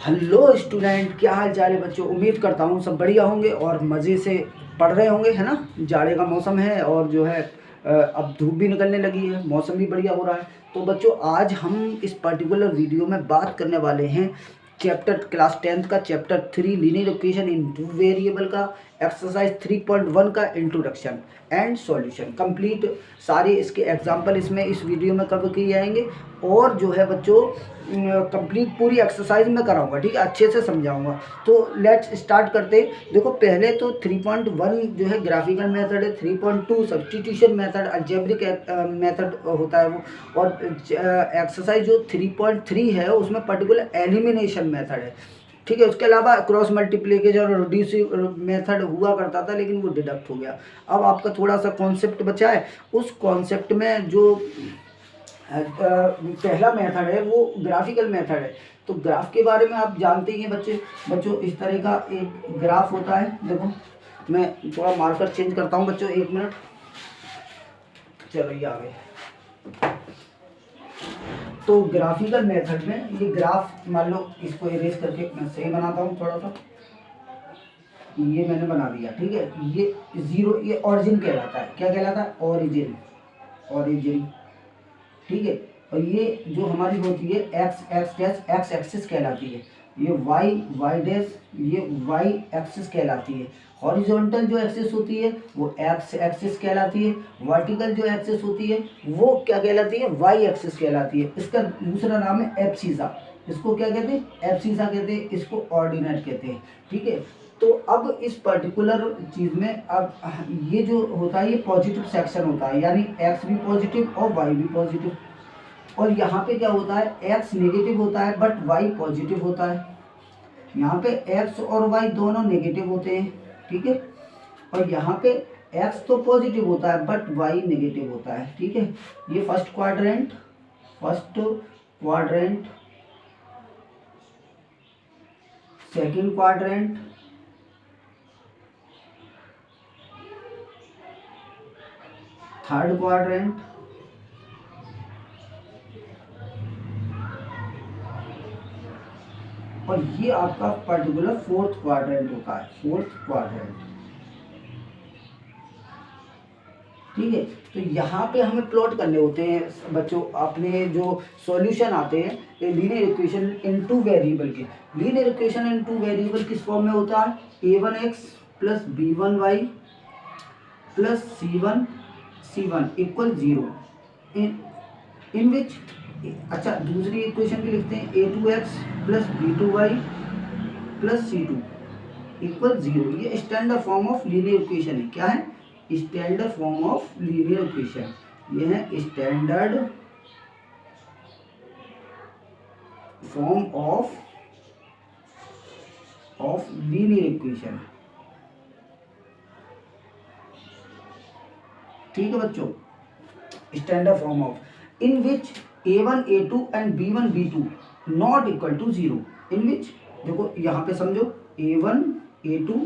Hello student, क्या हाल चाल है बच्चों। उम्मीद करता हूँ सब बढ़िया होंगे और मज़े से पढ़ रहे होंगे, है ना। जाड़े का मौसम है और जो है अब धूप भी निकलने लगी है, मौसम भी बढ़िया हो रहा है। तो बच्चों आज हम इस पर्टिकुलर वीडियो में बात करने वाले हैं चैप्टर क्लास 10th का chapter 3 linear equation in two variable का एक्सरसाइज 3.1 का इंट्रोडक्शन एंड सॉल्यूशन कंप्लीट। सारे इसके एग्जाम्पल इसमें इस वीडियो में कवर किए जाएंगे और जो है बच्चों कंप्लीट पूरी एक्सरसाइज में कराऊंगा, ठीक है, अच्छे से समझाऊंगा। तो लेट्स स्टार्ट करते। देखो पहले तो 3.1 जो है ग्राफिकल मेथड है, 3.2 सब्स्टिट्यूशन मेथड अलजेब्रिक मेथड होता है वो, और एक्सरसाइज जो 3.3 है उसमें पर्टिकुलर एलिमिनेशन मेथड है, ठीक है। उसके अलावा क्रॉस मल्टीप्लिकेशन और रिड्यूसिव मेथड हुआ करता था लेकिन वो डिडक्ट हो गया। अब आपका थोड़ा सा कॉन्सेप्ट बचा है। उस कॉन्सेप्ट में जो पहला मेथड है वो ग्राफिकल मेथड है। तो ग्राफ के बारे में आप जानते ही हैं बच्चों इस तरह का एक ग्राफ होता है। देखो मैं थोड़ा मार्कर चेंज करता हूँ बच्चों, 1 मिनट। चलो ये आ गए। तो ग्राफिकल मेथड में ये ग्राफ, मान लो इसको इरेज करके मैं सही बनाता हूँ थोड़ा सा। ये मैंने बना दिया, ठीक है। ये जीरो, ये ऑरिजिन कहलाता है। क्या कहलाता है? ऑरिजिन, ऑरिजिन, ठीक है। और ये जो हमारी होती है एक्स एक्सिस कहलाती है। ये वाई डैश, ये वाई एक्सिस कहलाती है। हॉरिजॉन्टल जो एक्सिस होती है वो एक्स एक्सिस कहलाती है। वर्टिकल जो एक्सिस होती है वो क्या कहलाती है? वाई एक्सिस कहलाती है। इसका दूसरा नाम है एब्सिसा। इसको क्या कहते हैं? एब्सिसा कहते हैं। इसको ऑर्डिनेट कहते हैं, ठीक है। तो अब इस पर्टिकुलर चीज़ में अब ये जो होता है ये पॉजिटिव सेक्शन होता है, यानी एक्स भी पॉजिटिव और वाई भी पॉजिटिव। और यहाँ पे क्या होता है? एक्स नेगेटिव होता है बट वाई पॉजिटिव होता है। यहाँ पे एक्स और वाई दोनों नेगेटिव होते हैं, ठीक है। और यहाँ पे एक्स तो पॉजिटिव होता है बट वाई नेगेटिव होता है, ठीक है। ये first quadrant, second quadrant, third quadrant, और ये आपका पर्टिकुलर फोर्थ क्वाड्रेंट होता है, फोर्थ क्वाड्रेंट, ठीक है। तो यहाँ पे हमें प्लॉट करने होते हैं बच्चों अपने जो सॉल्यूशन आते हैं linear equation in two variable के। Linear equation in two variable किस फॉर्म में होता है? a1x plus b1y plus c1 equal 0 in which, अच्छा दूसरी इक्वेशन भी लिखते हैं a2x plus b2y plus c2 equal 0। ये standard form of linear equation है। क्या है? Standard form of linear equation. ये है standard form of linear equation, ठीक है बच्चों। Standard form of in which a1 a2 and b1 b2 not equal to 0। In which, देखो यहाँ पे समझो, a1 a2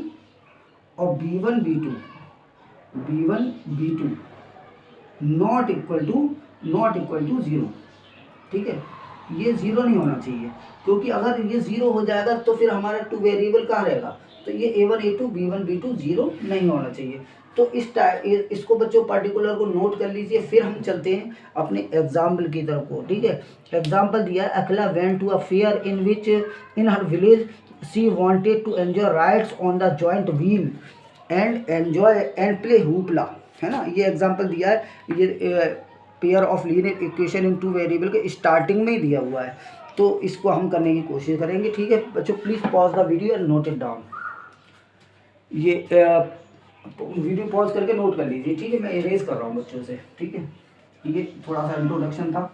और b1 b2 not equal to 0, ठीक है। ये 0 नहीं होना चाहिए, क्योंकि अगर ये 0 हो जाएगा तो फिर हमारा टू वेरिएबल कहाँ रहेगा? तो ये a1 a2 b1 b2 0 नहीं होना चाहिए। तो इसको बच्चों पर्टिकुलर को नोट कर लीजिए। फिर हम चलते हैं अपने एग्जाम्पल की तरफ को, ठीक है। एग्जाम्पल दिया है, Akhila went to a fair in which in her village she wanted to enjoy rides on the joint wheel and enjoy and play hoopla, है ना। ये एग्जाम्पल दिया है, ये pair of linear equation in two variable के starting में ही दिया हुआ है। तो इसको हम करने की कोशिश करेंगे, ठीक है बच्चों। Please pause the video and note it down. ये वीडियो पॉज करके नोट कर लीजिए, ठीक है। मैं इरेज कर रहा हूँ बच्चों से, ठीक है। ये थोड़ा सा इंट्रोडक्शन था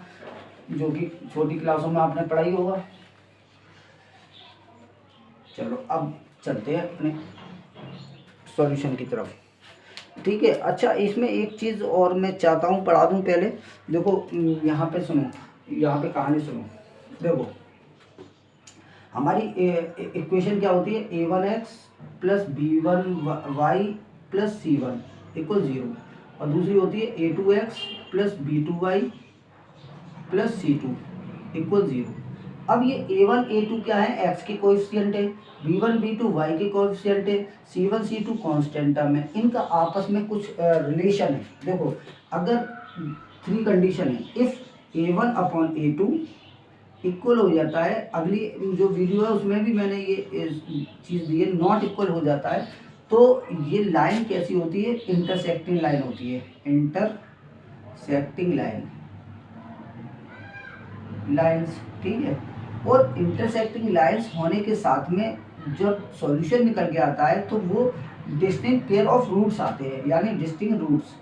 जो कि छोटी क्लासों में आपने पढ़ाई होगा। चलो अब चलते हैं अपने सॉल्यूशन की तरफ, ठीक है। अच्छा इसमें एक चीज़ और मैं चाहता हूँ पढ़ा दूँ पहले। देखो यहाँ पे सुनो, यहाँ पे कहानी सुनो। देखो हमारी इक्वेशन क्या होती है? a1x plus b1y plus c1 equal 0, और दूसरी होती है a2x plus b2y plus c2 equal 0। अब ये A1 A2 क्या है, x के कोएफिशिएंट है, B1 B2 y के कोएफिशिएंट है, C1 C2 कांस्टेंट टर्म है, इनका आपस में कुछ रिलेशन है। देखो अगर 3 कंडीशन है, if A1 upon A2 equal हो जाता है, अगली जो वीडियो है उसमें भी मैंने ये चीज़ दी है, नॉट इक्वल हो जाता है, तो ये लाइन कैसी होती है, इंटरसेक्टिंग लाइन होती है, इंटरसेक्टिंग लाइन्स, ठीक है। और इंटरसेक्टिंग लाइन्स होने के साथ में जब सॉल्यूशन निकल के आता है तो वो डिस्टिंक्ट पेयर ऑफ रूट्स आते हैं, यानी डिस्टिंक्ट रूट्स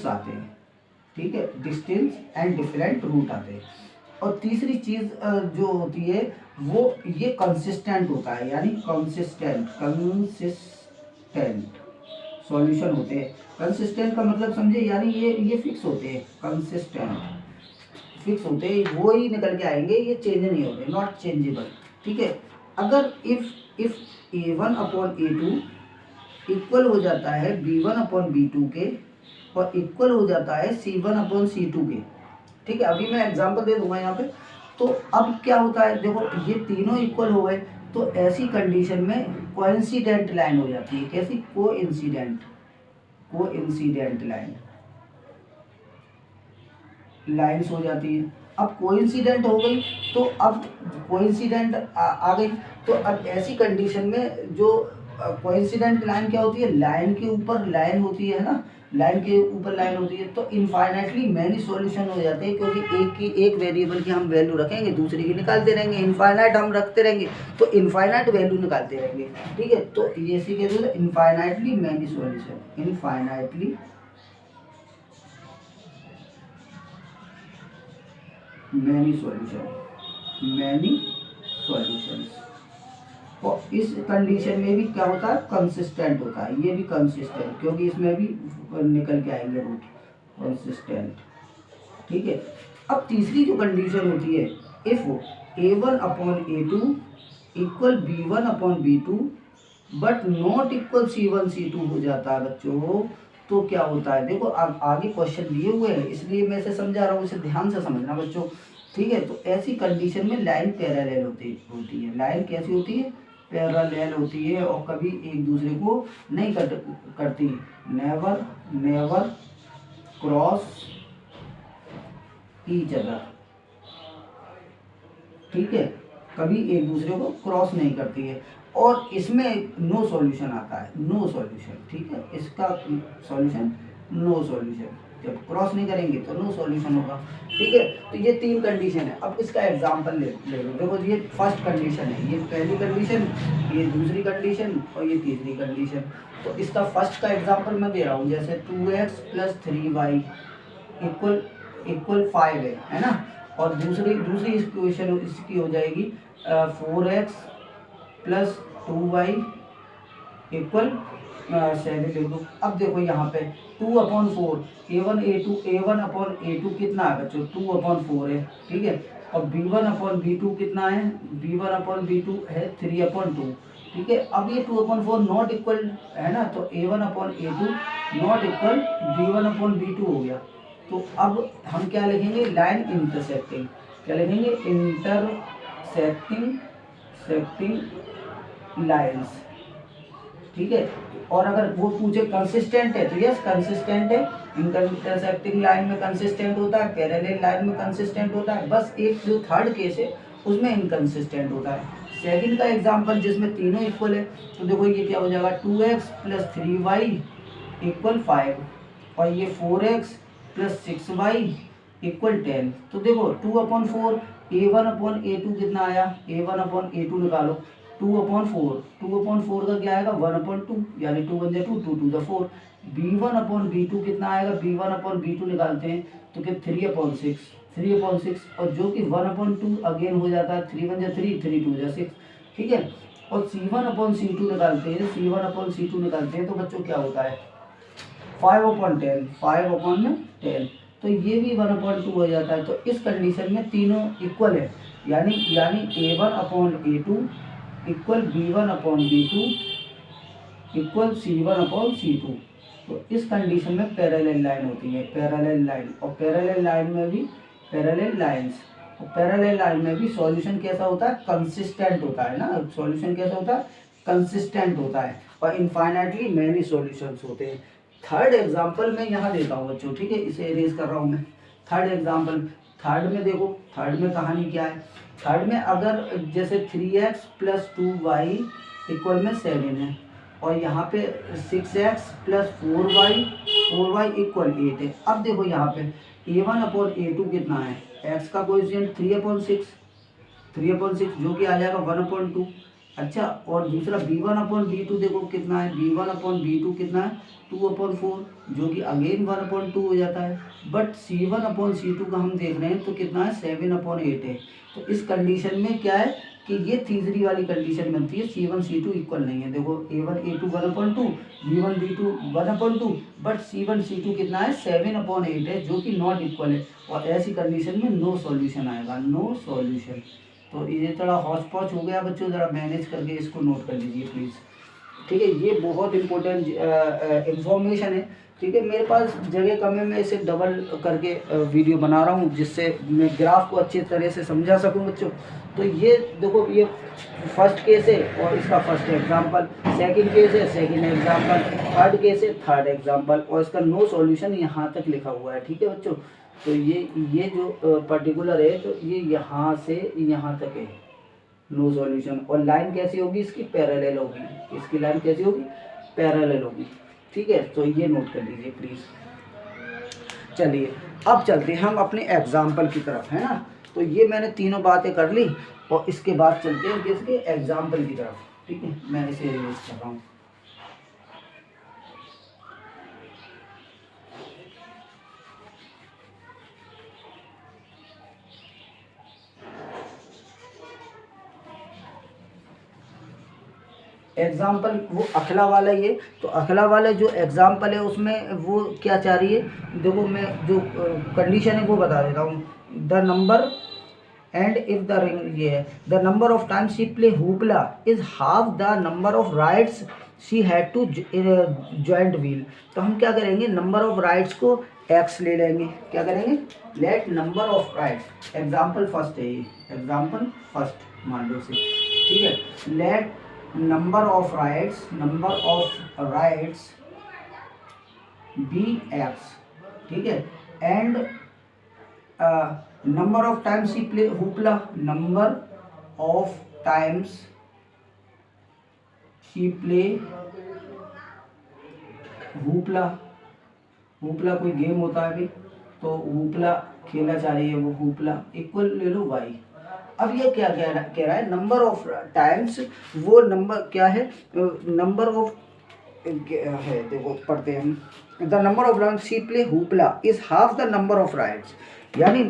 आते हैं, ठीक है, डिस्टिंक्ट एंड डिफरेंट रूट आते हैं। और तीसरी चीज़ जो होती है वो ये कंसिस्टेंट होता है, यानी कंसिस्टेंट सॉल्यूशन होते हैं। कंसिस्टेंट का मतलब समझे, यानी ये फिक्स होते हैं, कंसिस्टेंट फिक्स होते हैं, वो ही निकल के आएंगे, ये चेंज नहीं होते, नॉट चेंजेबल, ठीक है। अगर if A1 upon A2 equal हो जाता है B1 अपॉन B2 के, और इक्वल हो जाता है C1 अपॉन C2 के, ठीक है। अभी मैं एग्जांपल दे दूंगा यहाँ पे। तो अब क्या होता है, देखो ये तीनों इक्वल हो गए, तो ऐसी कंडीशन में कोइंसिडेंट लाइन हो जाती है। कैसी, कोइंसिडेंट लाइन्स हो जाती है। अब कोइंसिडेंट हो गई, तो अब कोइंसिडेंट आ गई, तो अब ऐसी कंडीशन में जो कोइंसिडेंट लाइन क्या होती है, लाइन के ऊपर लाइन होती है ना, लाइन के ऊपर लाइन होती है, तो इनफाइनाइटली मैनी सॉल्यूशन हो जाते हैं, क्योंकि एक वेरिएबल की हम वैल्यू रखेंगे, दूसरे की निकालते रहेंगे, इनफाइनाइट हम रखते रहेंगे, तो इनफाइनाइट वैल्यू निकालते रहेंगे, ठीक है। तो ये सी के rule, infinitely many solution, infinitely many solutions. और इस कंडीशन में भी क्या होता है, कंसिस्टेंट होता है, ये भी कंसिस्टेंट, क्योंकि इसमें भी निकल के आएंगे रूट, कंसिस्टेंट, ठीक है। अब तीसरी जो कंडीशन होती है, if A1 upon A2 equal B1 upon B2 but not equal C1 C2 हो जाता है बच्चों, तो क्या होता है, देखो अब आगे क्वेश्चन दिए हुए हैं, इसलिए मैं इसे समझा रहा हूँ, इसे ध्यान से समझना बच्चों, ठीक है। तो ऐसी कंडीशन में लाइन पैरेलल होती है, लाइन कैसी होती है, पैरेलल होती है, और कभी एक दूसरे को नहीं करती, नेवर क्रॉस ईच अदर, ठीक है, कभी एक दूसरे को क्रॉस नहीं करती है। और इसमें नो सॉल्यूशन आता है, नो सॉल्यूशन, ठीक है, इसका सॉल्यूशन नो सॉल्यूशन, जब क्रॉस नहीं करेंगे तो नो सॉल्यूशन होगा, ठीक है। तो ये 3 कंडीशन है। अब इसका एग्जांपल ले लो, देखो ये फर्स्ट कंडीशन है, ये पहली कंडीशन, ये दूसरी कंडीशन, और ये तीसरी कंडीशन। तो इसका फर्स्ट का एग्जांपल मैं दे रहा हूँ, जैसे 2x + 3y इक्वल 5 है ना, और दूसरी इक्वेशन इसकी हो जाएगी 4x + 2y इक्वल 7 लिख दो। अब देखो यहाँ पे 2/4 A1 अपॉन A2 कितना है बच्चों, 2/4 है, ठीक है। और B1 अपॉन B2 कितना है, B1 अपॉन B2 है 3/2, ठीक है। अब ये 2/4 नॉट इक्वल है ना, तो A1 upon A2 not equal B1 upon B2 हो गया। तो अब हम क्या लिखेंगे, लाइन इंटरसेक्टिंग, क्या लिखेंगे, इंटरसेक्टिंग लाइन्स, ठीक है। और अगर वो पूछे कंसिस्टेंट है, तो यस कंसिस्टेंट है, इंटरसेक्टिंग लाइन में कंसिस्टेंट होता है, पैरेलल लाइन में कंसिस्टेंट होता है, बस एक जो थर्ड केस है उसमें इनकंसिस्टेंट होता है। सेकंड का एग्जांपल जिसमें तीनों इक्वल है, तो देखो ये क्या हो जाएगा, 2x + 3y इक्वल 5, और ये 4x + 6y इक्वल 10। तो देखो 2/4 A1 अपॉन A2 कितना आया, A1 अपॉन A2 निकालो, 2/4 का क्या आएगा, 1/2, यानी 2 × 2 2 × 4। B1 अपॉन B2 कितना आएगा, B1 अपॉन B2 निकालते हैं तो क्या 3/6, और जो कि 1/2 अगेन हो जाता है, 3 × 3 3 2 6, ठीक है। और C1 अपॉन C2 निकालते हैं, तो बच्चों क्या होता है, 5/10, तो ये भी 1/2 हो जाता है। तो इस कंडीशन में तीनों इक्वल है, यानी A1 upon A2 equal B1 upon B2 equal C1 upon C2। तो इस कंडीशन में पैरेलल लाइन होती है, पैरेलल लाइन, और पैरेलल लाइन में भी पैरेलल लाइंस। और पैरेलल लाइन में भी सॉल्यूशन कैसा होता है, कंसिस्टेंट होता है ना, सॉल्यूशन कैसा होता है, कंसिस्टेंट होता है, और इनफाइनाइटली मैनी सॉल्यूशंस होते हैं। थर्ड एग्जांपल मैं यहाँ देता हूँ बच्चों, ठीक है, इसे इरेज कर रहा हूँ मैं। थर्ड एग्जांपल, थर्ड में देखो, थर्ड में कहानी क्या है, थर्ड में अगर जैसे 3x + 2y = 7 है, और यहाँ पे 6x + 4y = 8 है। अब देखो यहाँ पे a1/a2 कितना है, x का कोएफिशिएंट 3/6 जो कि आ जाएगा 1/2। अच्छा, और दूसरा b1/b2 देखो कितना है, b1/b2 कितना है, 2/4 जो कि अगेन 1/2 हो जाता है। बट c1/c2 का हम देख रहे हैं तो कितना है, 7/8 है। तो इस कंडीशन में क्या है कि ये तीसरी वाली कंडीशन बनती है, c1c2 इक्वल नहीं है। देखो a1a2 1/2, b1b2 1/2, बट c1c2 कितना है, 7/8 है, जो कि नॉट इक्वल है। और ऐसी कंडीशन में नो सॉल्यूशन आएगा, नो सॉल्यूशन। तो ये थोड़ा हौच पौच हो गया बच्चों, ज़रा मैनेज करके इसको नोट कर लीजिए प्लीज़, ठीक है। ये बहुत इंपॉर्टेंट इंफॉर्मेशन है, ठीक है। मेरे पास जगह कम है, मैं इसे डबल करके वीडियो बना रहा हूँ जिससे मैं ग्राफ को अच्छी तरह से समझा सकूँ बच्चों। तो ये देखो, ये फर्स्ट केस है और इसका फर्स्ट एग्जांपल, सेकंड केस है, सेकंड एग्जांपल, थर्ड केस है, थर्ड एग्जांपल, और इसका नो सॉल्यूशन यहाँ तक लिखा हुआ है, ठीक है बच्चों। तो ये जो पर्टिकुलर है, तो ये यहाँ से यहाँ तक है, नो सॉल्यूशन। और लाइन कैसी होगी इसकी, पैरेलल होगी, इसकी लाइन कैसी होगी, पैरेलल होगी, ठीक है। तो ये नोट कर लीजिए प्लीज़। चलिए अब चलते हैं हम अपने एग्जाम्पल की तरफ, है ना। तो ये मैंने तीनों बातें कर ली, और इसके बाद चलते हैं किसके, एग्जाम्पल की तरफ, ठीक है। मैं इसे रिलीज कर रहा हूँ। एग्जाम्पल वो अखला वाला, ये तो अखला वाला जो एग्जाम्पल है उसमें वो क्या चाह रही है, देखो मैं जो कंडीशन है वो बता देता हूँ। The number and if the ring, ये है the number of times she play hoopla is half the number of rides she had to joint wheel. तो हम क्या करेंगे, नंबर ऑफ राइड्स को x ले लेंगे, क्या करेंगे, let number of rides, example first है ये, एग्जाम्पल फर्स्ट मान लो से, ठीक है। Let number of rides be x, ठीक है, and number of times she play hoopla, number of times she play hoopla, hoopla कोई गेम होता है भी, तो हुपला खेला जा रही है वो, हुपला इक्वल ले लो y। अब ये क्या कह रहा है, नंबर ऑफ टाइम्स, वो नंबर क्या है, नंबर ऑफ है, देखो पढ़ते हैं हम, the number of round she play hoopla is half the number of rides, यानी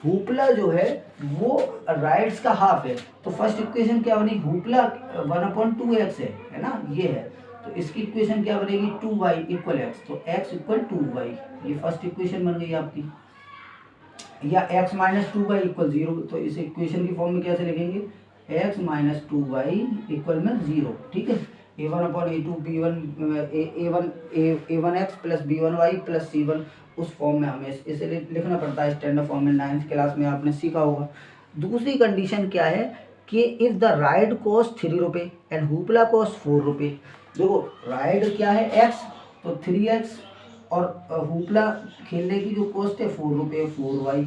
हुपला जो है वो राइड्स का हाफ है। तो फर्स्ट इक्वेशन क्या बनी, हुपला 1/2x है ना, ये है। तो इसकी इक्वेशन क्या बनेगी, 2y = x, तो x = 2y, ये फर्स्ट इक्वेशन बन गई आपकी। या x - 2y = 0, तो इस इक्वेशन की फॉर्म में कैसे लिखेंगे, x - 2y = 0, ठीक है। a1/a2 a1x + b1y + c1, उस फॉर्म में हमें इसे लिखना पड़ता है, स्टैंडर्ड फॉर्म में 9th क्लास में आपने सीखा होगा। दूसरी कंडीशन क्या है कि इफ़ द राइड कॉस्ट 3 रुपये एंड हुपला कॉस्ट 4 रुपये। देखो राइड क्या है x, तो 3x, और हुपला खेलने की जो कॉस्ट है 4 रुपये, 4y,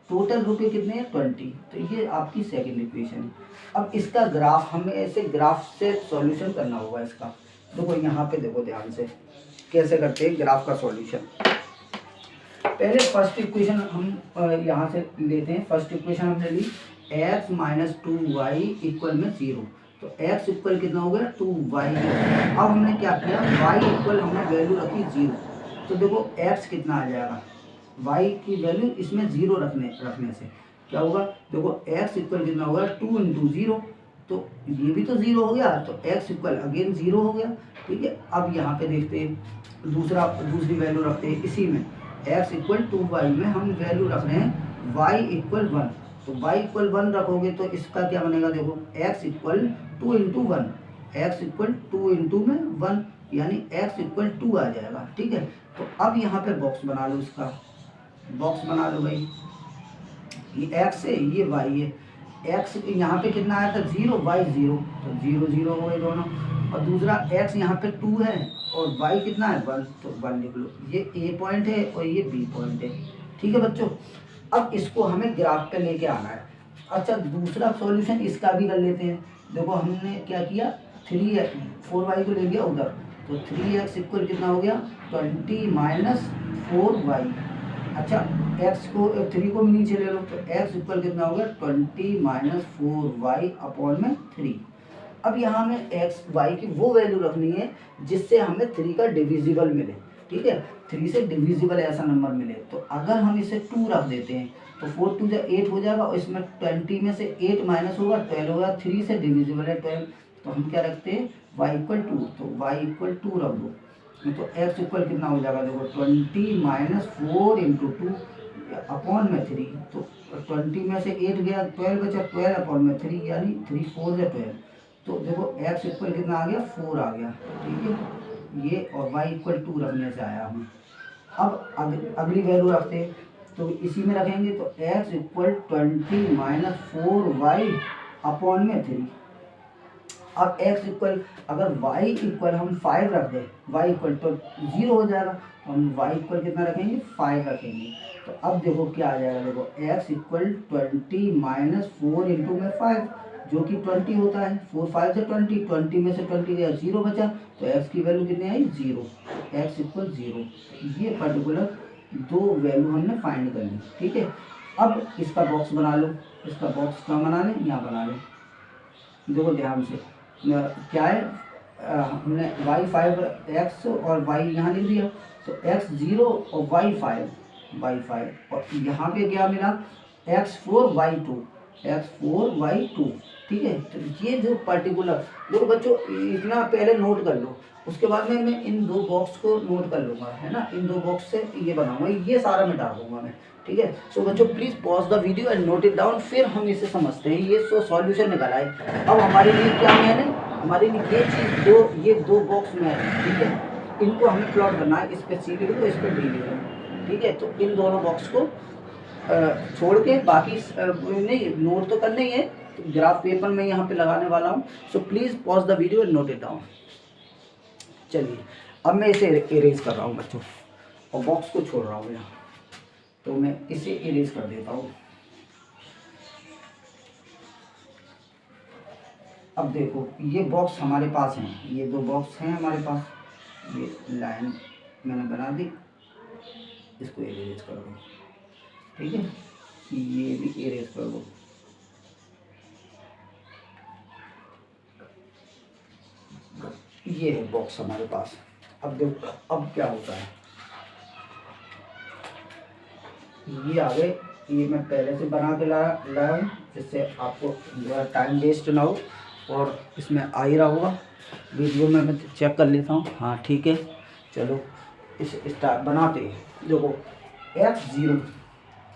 टोटल रुपये कितने हैं, 20। तो ये आपकी सेकंड इक्वेशन है। अब इसका ग्राफ, हमें ऐसे ग्राफ से सॉल्यूशन करना होगा इसका। देखो यहाँ पे देखो ध्यान से कैसे करते हैं ग्राफ का सॉल्यूशन। पहले फर्स्ट इक्वेशन हम यहाँ से लेते हैं। फर्स्ट इक्वेशन हमने ली x - 2y = 0, तो x इक्वल कितना हो गया, 2y। अब हमने क्या किया, y इक्वल हमने वैल्यू रखी 0, तो देखो x कितना आ जाएगा, y की वैल्यू इसमें 0 रखने से क्या होगा, देखो x इक्वल कितना होगा, 2 × 0, तो ये भी तो 0 हो गया, तो x इक्वल अगेन 0 हो गया, ठीक है। अब यहाँ पे देखते हैं दूसरी वैल्यू रखते हैं इसी में, x = 2y में हम वैल्यू रख रहे हैं y = 1, तो y = 1 रखोगे तो इसका क्या बनेगा, देखो x = 2 × 1, x = 2 × में 1, यानी x = 2 आ जाएगा, ठीक है। तो अब यहाँ पे बॉक्स बना लो, इसका बॉक्स बना लो भाई, ये एक्स है, ये वाई है। एक्स यहाँ पे कितना आया था 0, वाई 0, तो 0 0 हो गए दोनों। और दूसरा एक्स यहाँ पे 2 है और वाई कितना है 1, तो 1 लिख लो। ये ए पॉइंट है और ये बी पॉइंट है। ठीक है बच्चों, अब इसको हमें ग्राफ पे लेके आना है। अच्छा, दूसरा सॉल्यूशन इसका भी कर लेते हैं। देखो हमने क्या किया, 4y को ले गया उधर, तो 3x इक्वल कितना हो गया 20 माइनस 4y। अच्छा, x को 3 को भी नीचे ले लो, तो x इक्वल कितना हो गया 20 माइनस 4y अपॉन में 3। अब यहाँ में x y की वो वैल्यू रखनी है जिससे हमें 3 का डिविजिबल मिले। ठीक है, 3 से डिविजिबल ऐसा नंबर मिले। तो अगर हम इसे 2 रख देते हैं तो 4 2 8 हो जाएगा, और इसमें 20 में से 8 माइनस होगा 12 होगा। 3 से डिविजिबल है 12, तो हम क्या रखते हैं y इक्वल 2, तो y इक्वल 2 रख दो। तो x इक्वल कितना हो जाएगा, देखो 20 माइनस 4 इंटू 2 अपॉन में 3। तो 20 में से 8 गया, 12 बचा, 12 अपॉन में 3, यानी 3 4 या 12। तो देखो x इक्वल कितना आ गया 4 आ गया। ठीक है, ये और y इक्वल 2 रखने से आया हमें। अब अगली वैल्यू रखते हैं, तो इसी में रखेंगे, तो x equal 20 minus 4y upon में 3। अब x इक्वल, अगर y इक्वल हम 5 रख दें, y इक्वल तो 0 हो जाएगा, तो हम y इक्वल कितना रखेंगे 5 रखेंगे। तो अब देखो क्या आ जाएगा, देखो x इक्वल 20 माइनस 4 इंटू में 5, जो कि 20 होता है। 4 5 से 20, 20 में से 20 गया 0 बचा, तो x की वैल्यू कितनी आई 0, x इक्वल 0। ये पर्टिकुलर दो वैल्यू हमने फाइंड कर ली। ठीक है, अब इसका बॉक्स बना लो। इसका बॉक्स कहाँ बना लें, यहाँ बना लें। देखो ध्यान से क्या है, हमने y5 x और y यहाँ लिख दिया, तो x 0 और y5 और यहाँ पे क्या मिला x4 y2। ठीक है, तो ये जो पर्टिकुलर, देखो बच्चों इतना पहले नोट कर लो, उसके बाद में मैं इन दो बॉक्स को नोट कर लूँगा, है ना। इन दो बॉक्स से ये बनाऊंगा, ये सारा मिटा दूंगा मैं। ठीक है, सो बच्चों please pause the video and note it down, फिर हम इसे समझते हैं। ये सॉल्यूशन निकल आए। अब हमारे लिए क्या मैंने, हमारे लिए ये चीज़ ये दो बॉक्स में है। ठीक है, इनको हमें प्लॉट करना है, इस पर सी लिख दो, इस पर डी लिख दो। ठीक है, तो इन दोनों बॉक्स को छोड़ के बाकी नहीं नोट तो करना ही है, तो ग्राफ पेपर में यहाँ पे लगाने वाला हूँ। So please pause the video and note it down. चलिए, अब मैं इसे इरेज कर रहा हूँ बच्चों, और बॉक्स को छोड़ रहा हूँ यहाँ, तो मैं इसे इरेज कर देता हूँ। अब देखो ये बॉक्स हमारे पास हैं, ये दो बॉक्स हैं हमारे पास। ये लाइन मैंने बना दी, इसको इरेज कर दो। ठीक है, ये भी इरेज कर दो। ये है बॉक्स हमारे पास। अब देखो अब क्या होता है, ये आ गए, ये मैं पहले से बना के लाया हूँ, जिससे आपको टाइम वेस्ट ना हो, और इसमें आ ही रहा होगा। वीडियो में मैं चेक कर लेता हूँ। हाँ ठीक है, चलो इस स्टार्ट बनाते हैं। देखो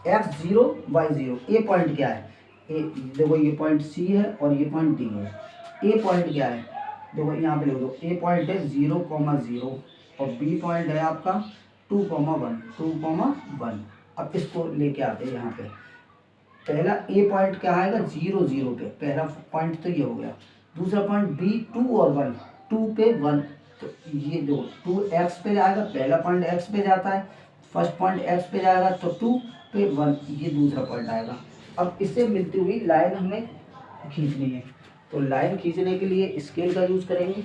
x0 y0, ए पॉइंट क्या है, ए देखो ये पॉइंट सी है और ये पॉइंट डी है। ए पॉइंट क्या है, देखो यहाँ पे लिख दो, ए पॉइंट है 0,0 और बी पॉइंट है आपका 2,1। अब इसको लेके आते हैं यहाँ पे। पहला ए पॉइंट क्या आएगा 0 0 पे, पहला पॉइंट तो ये हो गया। दूसरा पॉइंट बी 2 और 1, 2 पे 1, तो ये दो 2x पे आएगा, पहला पॉइंट x पे जाता है, फर्स्ट पॉइंट x पे जाएगा, तो 2 पे 1 ये दूसरा पॉइंट आएगा। अब इससे मिलती हुई लाइन हमें खींचनी है, तो लाइन खींचने के लिए स्केल का यूज़ करेंगे।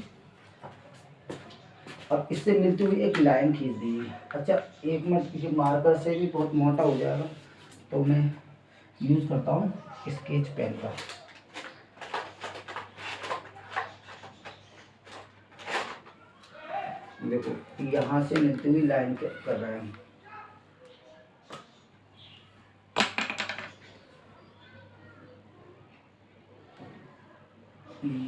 अब इससे मिलती हुई एक लाइन खींच दीजिए। अच्छा, एक मिनट, ये मार्कर से भी बहुत मोटा हो जाएगा, तो मैं यूज़ करता हूँ स्केच पेन का। देखो यहाँ से मिलती हुई लाइन कर रहे हैं हम।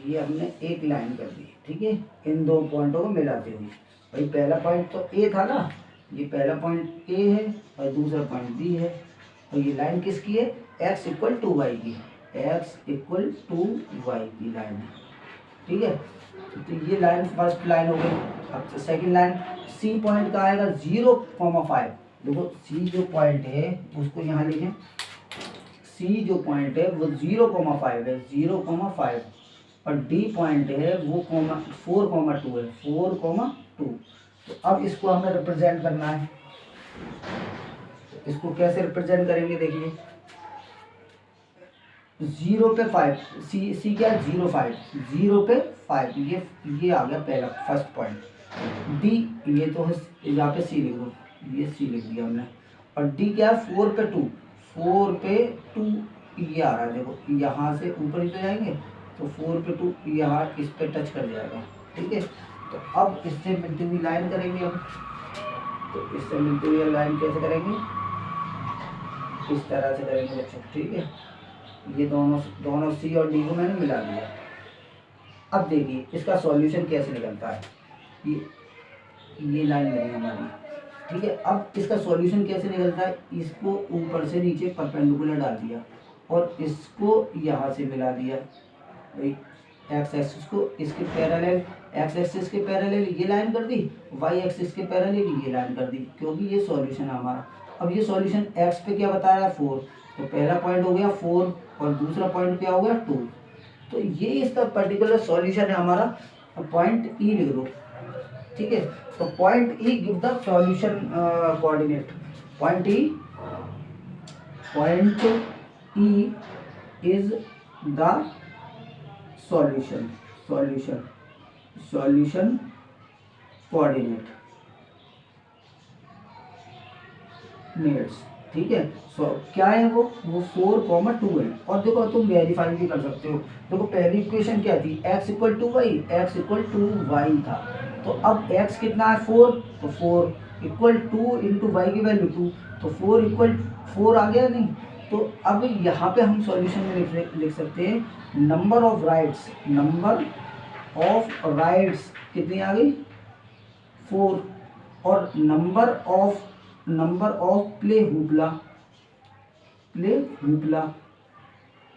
ये हमने एक लाइन कर दी। ठीक है, इन दो पॉइंटों को मिलाते हुए। भाई पहला पॉइंट तो ए था ना, ये पहला पॉइंट ए है और दूसरा पॉइंट बी है, और ये लाइन किसकी है, x इक्वल टू वाई की, x इक्वल टू वाई की लाइन है। ठीक है, तो ये लाइन फर्स्ट लाइन हो गई। अब सेकंड लाइन, सी पॉइंट का आएगा 0,5। देखो सी जो पॉइंट है उसको यहाँ लिखें, सी जो पॉइंट है वो 0,5 है, 0,5, और डी पॉइंट है वो 4,2 है, 4,2। तो अब इसको हमें रिप्रेजेंट करना है। तो इसको कैसे रिप्रेजेंट करेंगे, देखिए 0 पे 5, सी क्या है 0,5, 0 पे 5, ये आ गया पहला फर्स्ट पॉइंट। डी ये तो है, यहाँ पे सी लिख दो, ये सी लिख दिया हमने। और डी क्या है 4 पे 2, 4 पे 2 ये आ रहा है, देखो यहाँ से ऊपर ही तो जाएंगे, तो 4 पे 2 यहाँ इस पे टच कर जाएगा, ठीक है। तो अब इससे मिलती हुई लाइन करेंगे हम। तो इससे मिलती हुई लाइन कैसे करेंगे, इस तरह से करेंगे बच्चों, ठीक है। ये दोनों सी और डी को मैंने मिला दिया। अब देखिए इसका सॉल्यूशन कैसे निकलता है, ये लाइन बनी हमारी, ठीक है। अब इसका सॉल्यूशन कैसे निकलता है, इसको ऊपर से नीचे परपेंडिकुलर डाल दिया और इसको यहाँ से मिला दिया, एक्स एक्सिस को इसके पैरेलल, एक्स एक्सिस के पैरेलल ये लाइन कर दी, वाई एक्सिस के पैरेलल ये लाइन कर दी, क्योंकि ये सॉल्यूशन है हमारा। अब ये सॉल्यूशन एक्स पे क्या बता रहा है 4, तो पहला पॉइंट हो गया 4 और दूसरा पॉइंट क्या हो गया 2। तो ये इसका पर्टिकुलर सॉल्यूशन है हमारा। पॉइंट ई लिख दो, ठीक है। तो point E give the solution coordinate. Point E is the solution coordinate nets, ठीक है। सो क्या है वो 4,2 है। और देखो तुम वेरीफाई भी कर सकते हो, देखो पहली इक्वेशन क्या थी, x इक्वल टू वाई था। तो अब x कितना है 4, तो 4 इक्वल 2 इंटू वाई की वैल्यू 2, तो 4 इक्वल 4 आ गया नहीं। तो अब यहाँ पे हम सॉल्यूशन में लिख सकते हैं नंबर ऑफ राइड्स कितनी आ गई 4, और नंबर ऑफ प्ले हुपला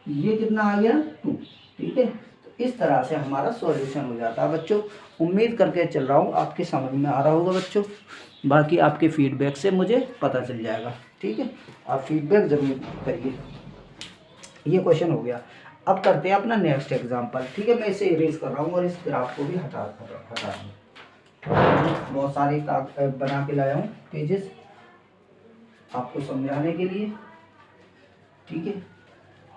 ये कितना आ गया 2, ठीक है। तो इस तरह से हमारा सॉल्यूशन हो जाता है बच्चों। उम्मीद करके चल रहा हूँ आपके समझ में आ रहा होगा बच्चों, बाकी आपके फीडबैक से मुझे पता चल जाएगा, ठीक है। आप फीडबैक ज़रूर करिए। ये क्वेश्चन हो गया। अब करते हैं अपना नेक्स्ट एग्जाम्पल, ठीक है। मैं इसे इरेज कर रहा हूँ और इस ग्राफ को भी हटा दूँ। बहुत सारे बना के लाया हूँ पेजेस आपको समझाने के लिए, ठीक है।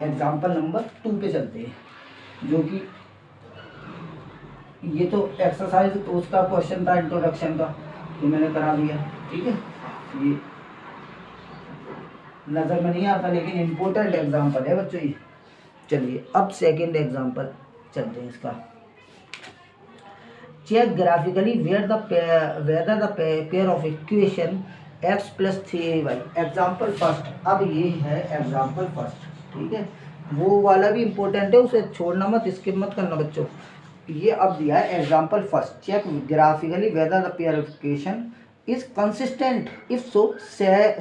एग्जाम्पल नंबर 2 पे चलते हैं, जो कि ये तो एक्सरसाइज तो उसका क्वेश्चन था इंट्रोडक्शन का, जो मैंने करा दिया, ठीक है। ये नज़र में नहीं आता लेकिन इम्पोर्टेंट एग्जाम्पल है बच्चों ये। चलिए अब सेकेंड एग्जाम्पल चलते हैं इसका। Check graphically whether the pair of equation x plus 3y। Example first, अब ये है एग्जाम्पल फर्स्ट, ठीक है। वो वाला भी इम्पोर्टेंट है, उसे छोड़ना मत, स्किप मत करना बच्चों। ये अब दिया है example first, check graphically whether the pair of equation is consistent, if so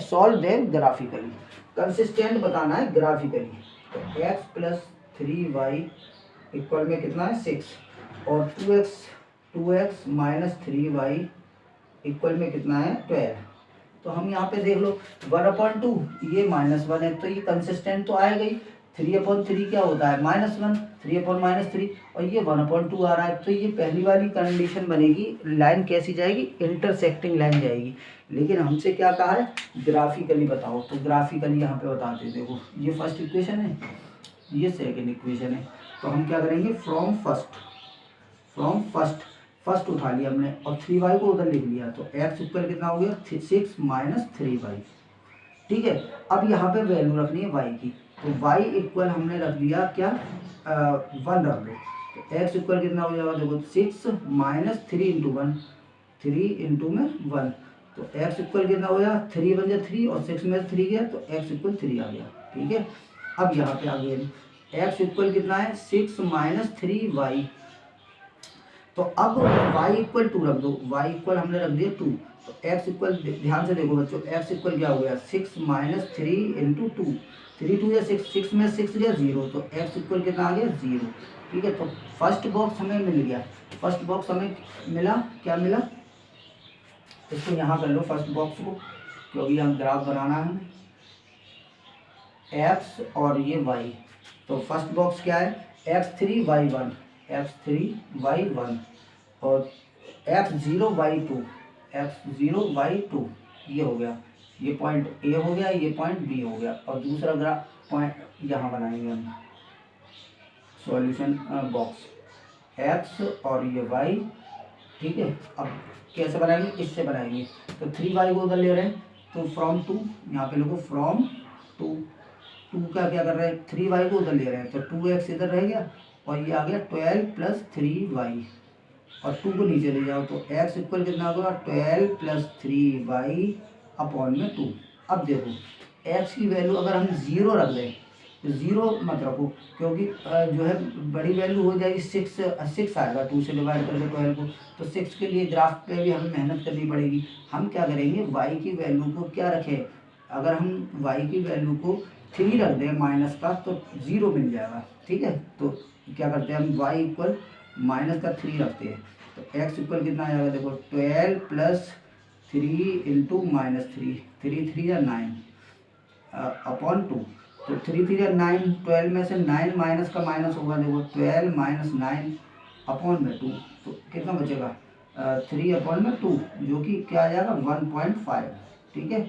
solve them graphically. Consistent बताना है ग्राफिकली। तो x प्लस 3y इक्वल में कितना है 6, और 2x माइनस 3y इक्वल में कितना है 12। तो हम यहाँ पे देख लो 1/2, ये -1 है, तो ये कंसिस्टेंट तो आएगा ही। 3/3 क्या होता है -1, 3/-3, और ये 1/2 आ रहा है। तो ये पहली वाली कंडीशन बनेगी, लाइन कैसी जाएगी, इंटरसेक्टिंग लाइन जाएगी। लेकिन हमसे क्या कहा है, ग्राफिकली बताओ। तो ग्राफिकली यहाँ पे बताते, देखो ये फर्स्ट इक्वेशन है, ये सेकेंड इक्वेशन है। तो हम क्या करेंगे, फ्रॉम फर्स्ट उठा लिया हमने और 3y को उधर लिख लिया। तो x इक्वल कितना हो गया 6 माइनस 3y, ठीक है। अब यहाँ पे वैल्यू रखनी है y की, तो y इक्वल हमने रख दिया क्या 1 रख दो। तो x इक्वल कितना हो जाएगा, देखो 6 माइनस 3 इंटू 1, 3 इंटू में 1, तो x इक्वल कितना हो जाएगा 3 बन जाए 3 और 6 में 3 गया, तो x इक्वल 3 आ गया, ठीक है। अब यहाँ पे आ गया x इक्वल कितना है 6 माइनस 3y। तो अब y इक्वल 2 रख दो, y इक्वल हमने रख दिया 2। तो x इक्वल, ध्यान से देखो बच्चों, x इक्वल क्या हो गया 6 माइनस 3 इंटू 2, 3 2 या 6 में 6 गया 0, तो x इक्वल कितना आ गया 0, ठीक है। तो फर्स्ट बॉक्स हमें मिल गया, फर्स्ट बॉक्स हमें मिला, क्या मिला, इसको यहाँ कर लो फर्स्ट बॉक्स को, क्योंकि हम ग्राफ बनाना है। एक्स और ये वाई। तो फर्स्ट बॉक्स क्या है, x3 y1, x3 y1 और x0 y2, x0 y2 ये हो गया, ये पॉइंट ए हो गया, ये पॉइंट बी हो गया। और दूसरा ग्राफ पॉइंट यहाँ बनाएंगे हम सॉल्यूशन बॉक्स, x और ये y, ठीक है। अब कैसे बनाएंगे, इससे बनाएंगे। तो 3y को उधर ले रहे हैं, तो फ्रॉम 2, यहाँ पे लोगों फ्रॉम 2 का क्या कर रहे हैं, 3y को उधर ले रहे हैं, तो 2x इधर रह गया और ये आ गया 12 + 3y और 2 को नीचे ले जाओ, तो x इक्वल कितना होगा, 12 + 3y अपॉन में 2। अब देखो x की वैल्यू अगर हम 0 रख दें, तो 0 मत रखो, क्योंकि जो है बड़ी वैल्यू हो जाएगी 6 आएगा 2 से डिवाइड करके 12 को, तो 6 के लिए ग्राफ पे भी हमें मेहनत करनी पड़ेगी। हम क्या करेंगे, y की वैल्यू को क्या रखें, अगर हम y की वैल्यू को 3 रख दें माइनस का, तो 0 मिल जाएगा, ठीक है। तो क्या करते हैं हम, y इक्वल माइनस का 3 रखते हैं, तो x इक्वल कितना आएगा, देखो 12 + 3 इंटू -3, 3 3 या 9 अपॉन 2, तो 3 3 या 9, 12 में से 9 माइनस का माइनस होगा, देखो 12 - 9 अपॉन में 2, तो कितना बचेगा 3 अपॉन में 2, जो कि क्या आ जाएगा 1.5, ठीक है।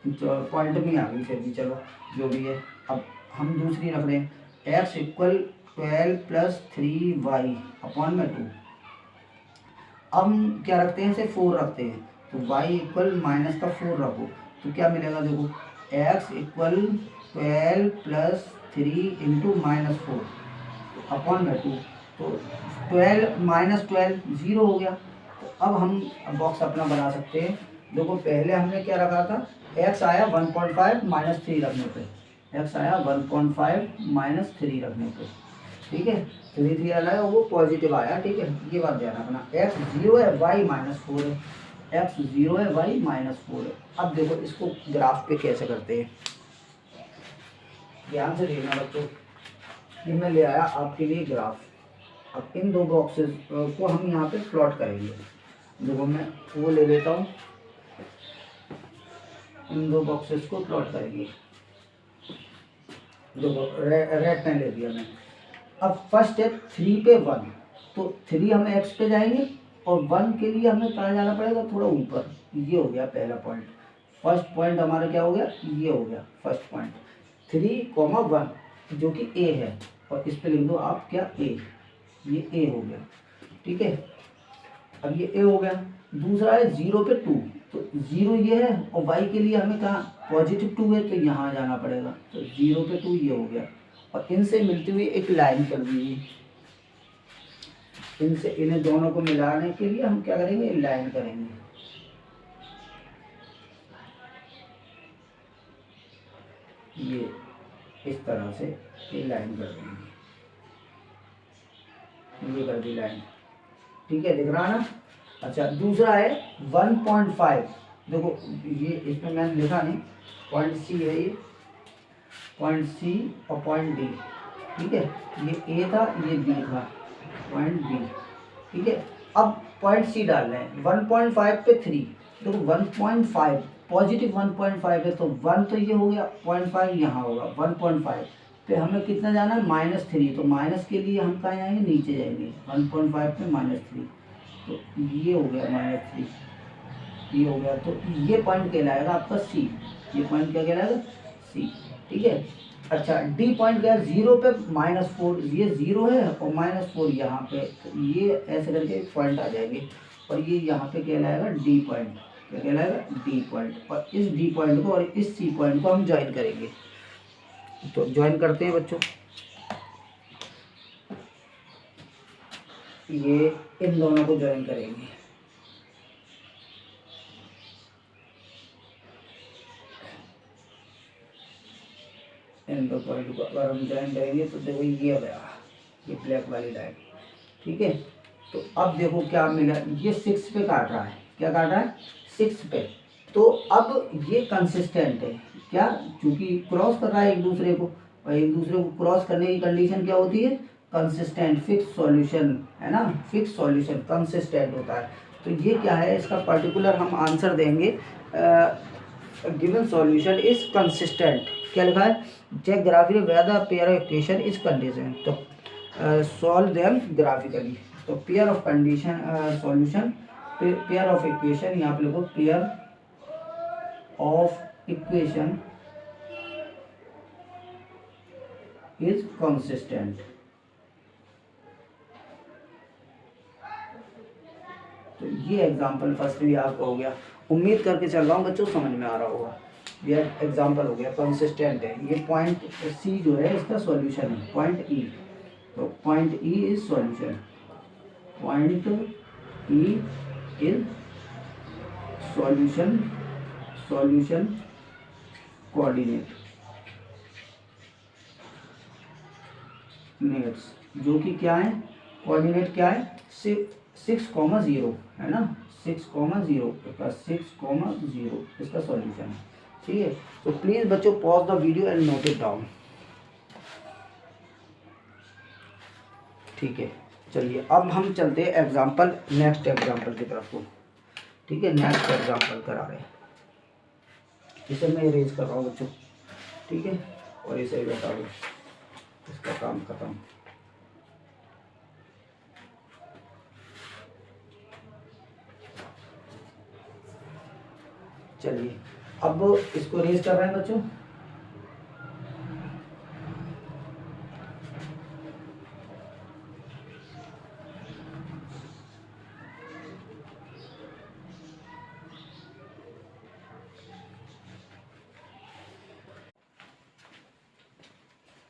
तो पॉइंट में आ गई फिर भी, चलो जो भी है। अब हम दूसरी रख रहे हैं, x इक्वल 12 + 3y अपॉन में 2। अब हम क्या रखते हैं, इसे 4 रखते हैं, तो y इक्वल माइनस का 4 रखो, तो क्या मिलेगा, देखो x इक्वल 12 + 3 इंटू -4 अपॉन में 2, तो 12 - 12 0 हो गया। तो अब हम बॉक्स अपना बना सकते हैं। देखो पहले हमने क्या रखा था, x आया 1.5 - 3 रखने पे, x आया 1.5 - 3 रखने पे, ठीक है। 3 3 आया वो पॉजिटिव आया, ठीक है, ये बात ध्यान रखना। x 0 है, y -4 है, x 0 है, y -4 है। अब देखो इसको ग्राफ पे कैसे करते हैं, ध्यान से देखना बच्चों। ये मैं ले आया आपके लिए ग्राफ। अब इन दो बॉक्सेस को हम यहाँ पे प्लॉट करेंगे। देखो मैं वो ले लेता हूँ, इन दो बॉक्सेस को प्लॉट करेंगे। देखो रेड पेन ले दिया मैंने। अब फर्स्ट है 3 पे 1, तो 3 हमें x पे जाएंगे और 1 के लिए हमें कहाँ जाना पड़ेगा, थोड़ा ऊपर। ये हो गया पहला पॉइंट, फर्स्ट पॉइंट हमारा क्या हो गया, ये हो गया फर्स्ट पॉइंट। 3, 1 जो कि a है, और इस पे लिख दो आप क्या, a, ये a हो गया, ठीक है। अब ये a हो गया। दूसरा है 0 पे 2, तो 0 ये है और y के लिए हमें कहाँ +2 है, तो यहाँ जाना पड़ेगा, तो 0 पे 2 ये हो गया। और इनसे मिलती हुई एक लाइन कर दीजिए, इनसे इन्हें दोनों को मिलाने के लिए हम क्या करेंगे, लाइन करेंगे। ये इस तरह से ये लाइन कर देंगे, ये कर दी लाइन, ठीक है, दिख रहा ना। अच्छा दूसरा है 1.5, देखो ये इसमें मैंने लिखा नहीं, पॉइंट सी है ये, पॉइंट सी और पॉइंट डी, ठीक है। ये ए था, ये बी था, पॉइंट बी, ठीक है। अब पॉइंट सी डाल रहे हैं 1.5 पे 3, देखो 1.5 पॉजिटिव 1.5 है, तो 1 तो ये हो गया, 0.5 यहाँ होगा, 1.5 पे हमें कितना जाना है, -3, तो माइनस के लिए हम कहाँ जाएंगे, नीचे जाएंगे, 1.5 पे -3, तो ये हो गया -3, ये हो गया। तो ये पॉइंट कहलाएगा आपका सी, ये पॉइंट क्या कहलाएगा, सी, ठीक है। अच्छा डी पॉइंट क्या है, 0 पे -4, ये 0 है और -4 यहाँ पे, तो ये ऐसे करके पॉइंट आ जाएंगे, और ये यहाँ पे कहलाएगा डी पॉइंट, क्या कहलाएगा, डी पॉइंट। और इस डी पॉइंट को और इस सी पॉइंट को हम ज्वाइन करेंगे, तो ज्वाइन करते हैं बच्चों। ये इन दोनों को ज्वाइन करेंगे, इन दो पॉइंट को अगर हम ज्वाइन करेंगे तो देखो ये गया, ये ब्लैक वाली लाइन, ठीक है। तो अब देखो क्या मिला, ये 6 पे काट रहा है, क्या काट रहा है, 6 पे। तो अब ये कंसिस्टेंट है, क्या, क्योंकि क्रॉस कर रहा है एक दूसरे को, और एक दूसरे को क्रॉस करने की कंडीशन क्या होती है, कंसिस्टेंट, फिक्स सॉल्यूशन, है ना, फिक्स सॉल्यूशन कंसिस्टेंट होता है। तो ये क्या है, इसका पर्टिकुलर हम आंसर देंगे, गिवन सॉल्यूशन इज कंसिस्टेंट क्या लिखा है, check graphically whether pair of equation is condition, तो सॉल्व देम ग्राफिकली। तो pair of condition solution, pair of equation, यहाँ पे लिखो pair of equation is consistent. तो ये एग्जाम्पल फर्स्ट भी आपका हो गया। उम्मीद करके चल रहा हूँ बच्चों समझ में आ रहा होगा। ये एग्जाम्पल हो गया, कंसिस्टेंट है। ये पॉइंट सी जो है इसका सॉल्यूशन है, पॉइंट ई। तो point E is solution, point E is solution, solution coordinate nets, जो कि क्या है, कोऑर्डिनेट क्या है, 6,0 है ना, 6,0 इसका 6,0 इसका सॉल्यूशन है। ठीक है, तो प्लीज बच्चों pause the video and note it down. ठीक है, चलिए अब हम चलते हैं एग्जाम्पल, नेक्स्ट एग्जाम्पल की तरफ को। ठीक है, नेक्स्ट एग्जाम्पल करा रहे हैं, इसे मैं इरेज कर रहा हूँ बच्चों। ठीक है, और इसे बता दो, इसका काम खत्म। चलिए अब इसको रेज कर रहे हैं बच्चों।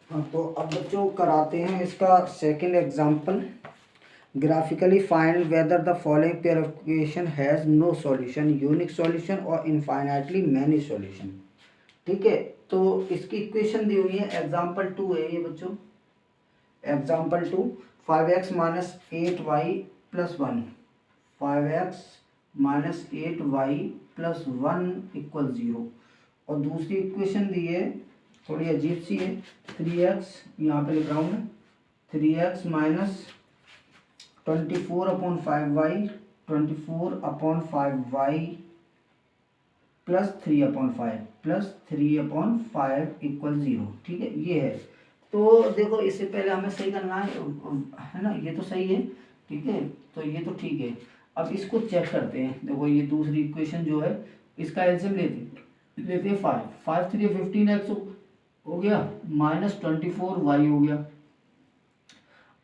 हाँ, तो अब बच्चों कराते हैं इसका second example. Graphically find whether the following pair of equation has no solution, unique solution और इनफाइनाइटली मैनी सॉल्यूशन। ठीक है, तो इसकी इक्वेशन दी हुई है, एग्जाम्पल 2 है ये बच्चों। Example 2, 5x minus 8y plus 1, 5x minus 8y plus 1 equal 0। और दूसरी इक्वेशन दी है, थोड़ी अजीब सी है, 3x, यहाँ पे लिख रहा हूँ मैं, 3x minus 24/5y, 24/5y plus 3/5 equal 0। ठीक है, ये है। तो देखो इससे पहले हमें सही करना है ना, ये तो सही है। ठीक है, तो ये तो ठीक है। अब इसको चेक करते हैं। देखो ये दूसरी इक्वेशन जो है, इसका एलसीएम लेते हैं 5, 5 3 15x हो गया, माइनस 24y हो गया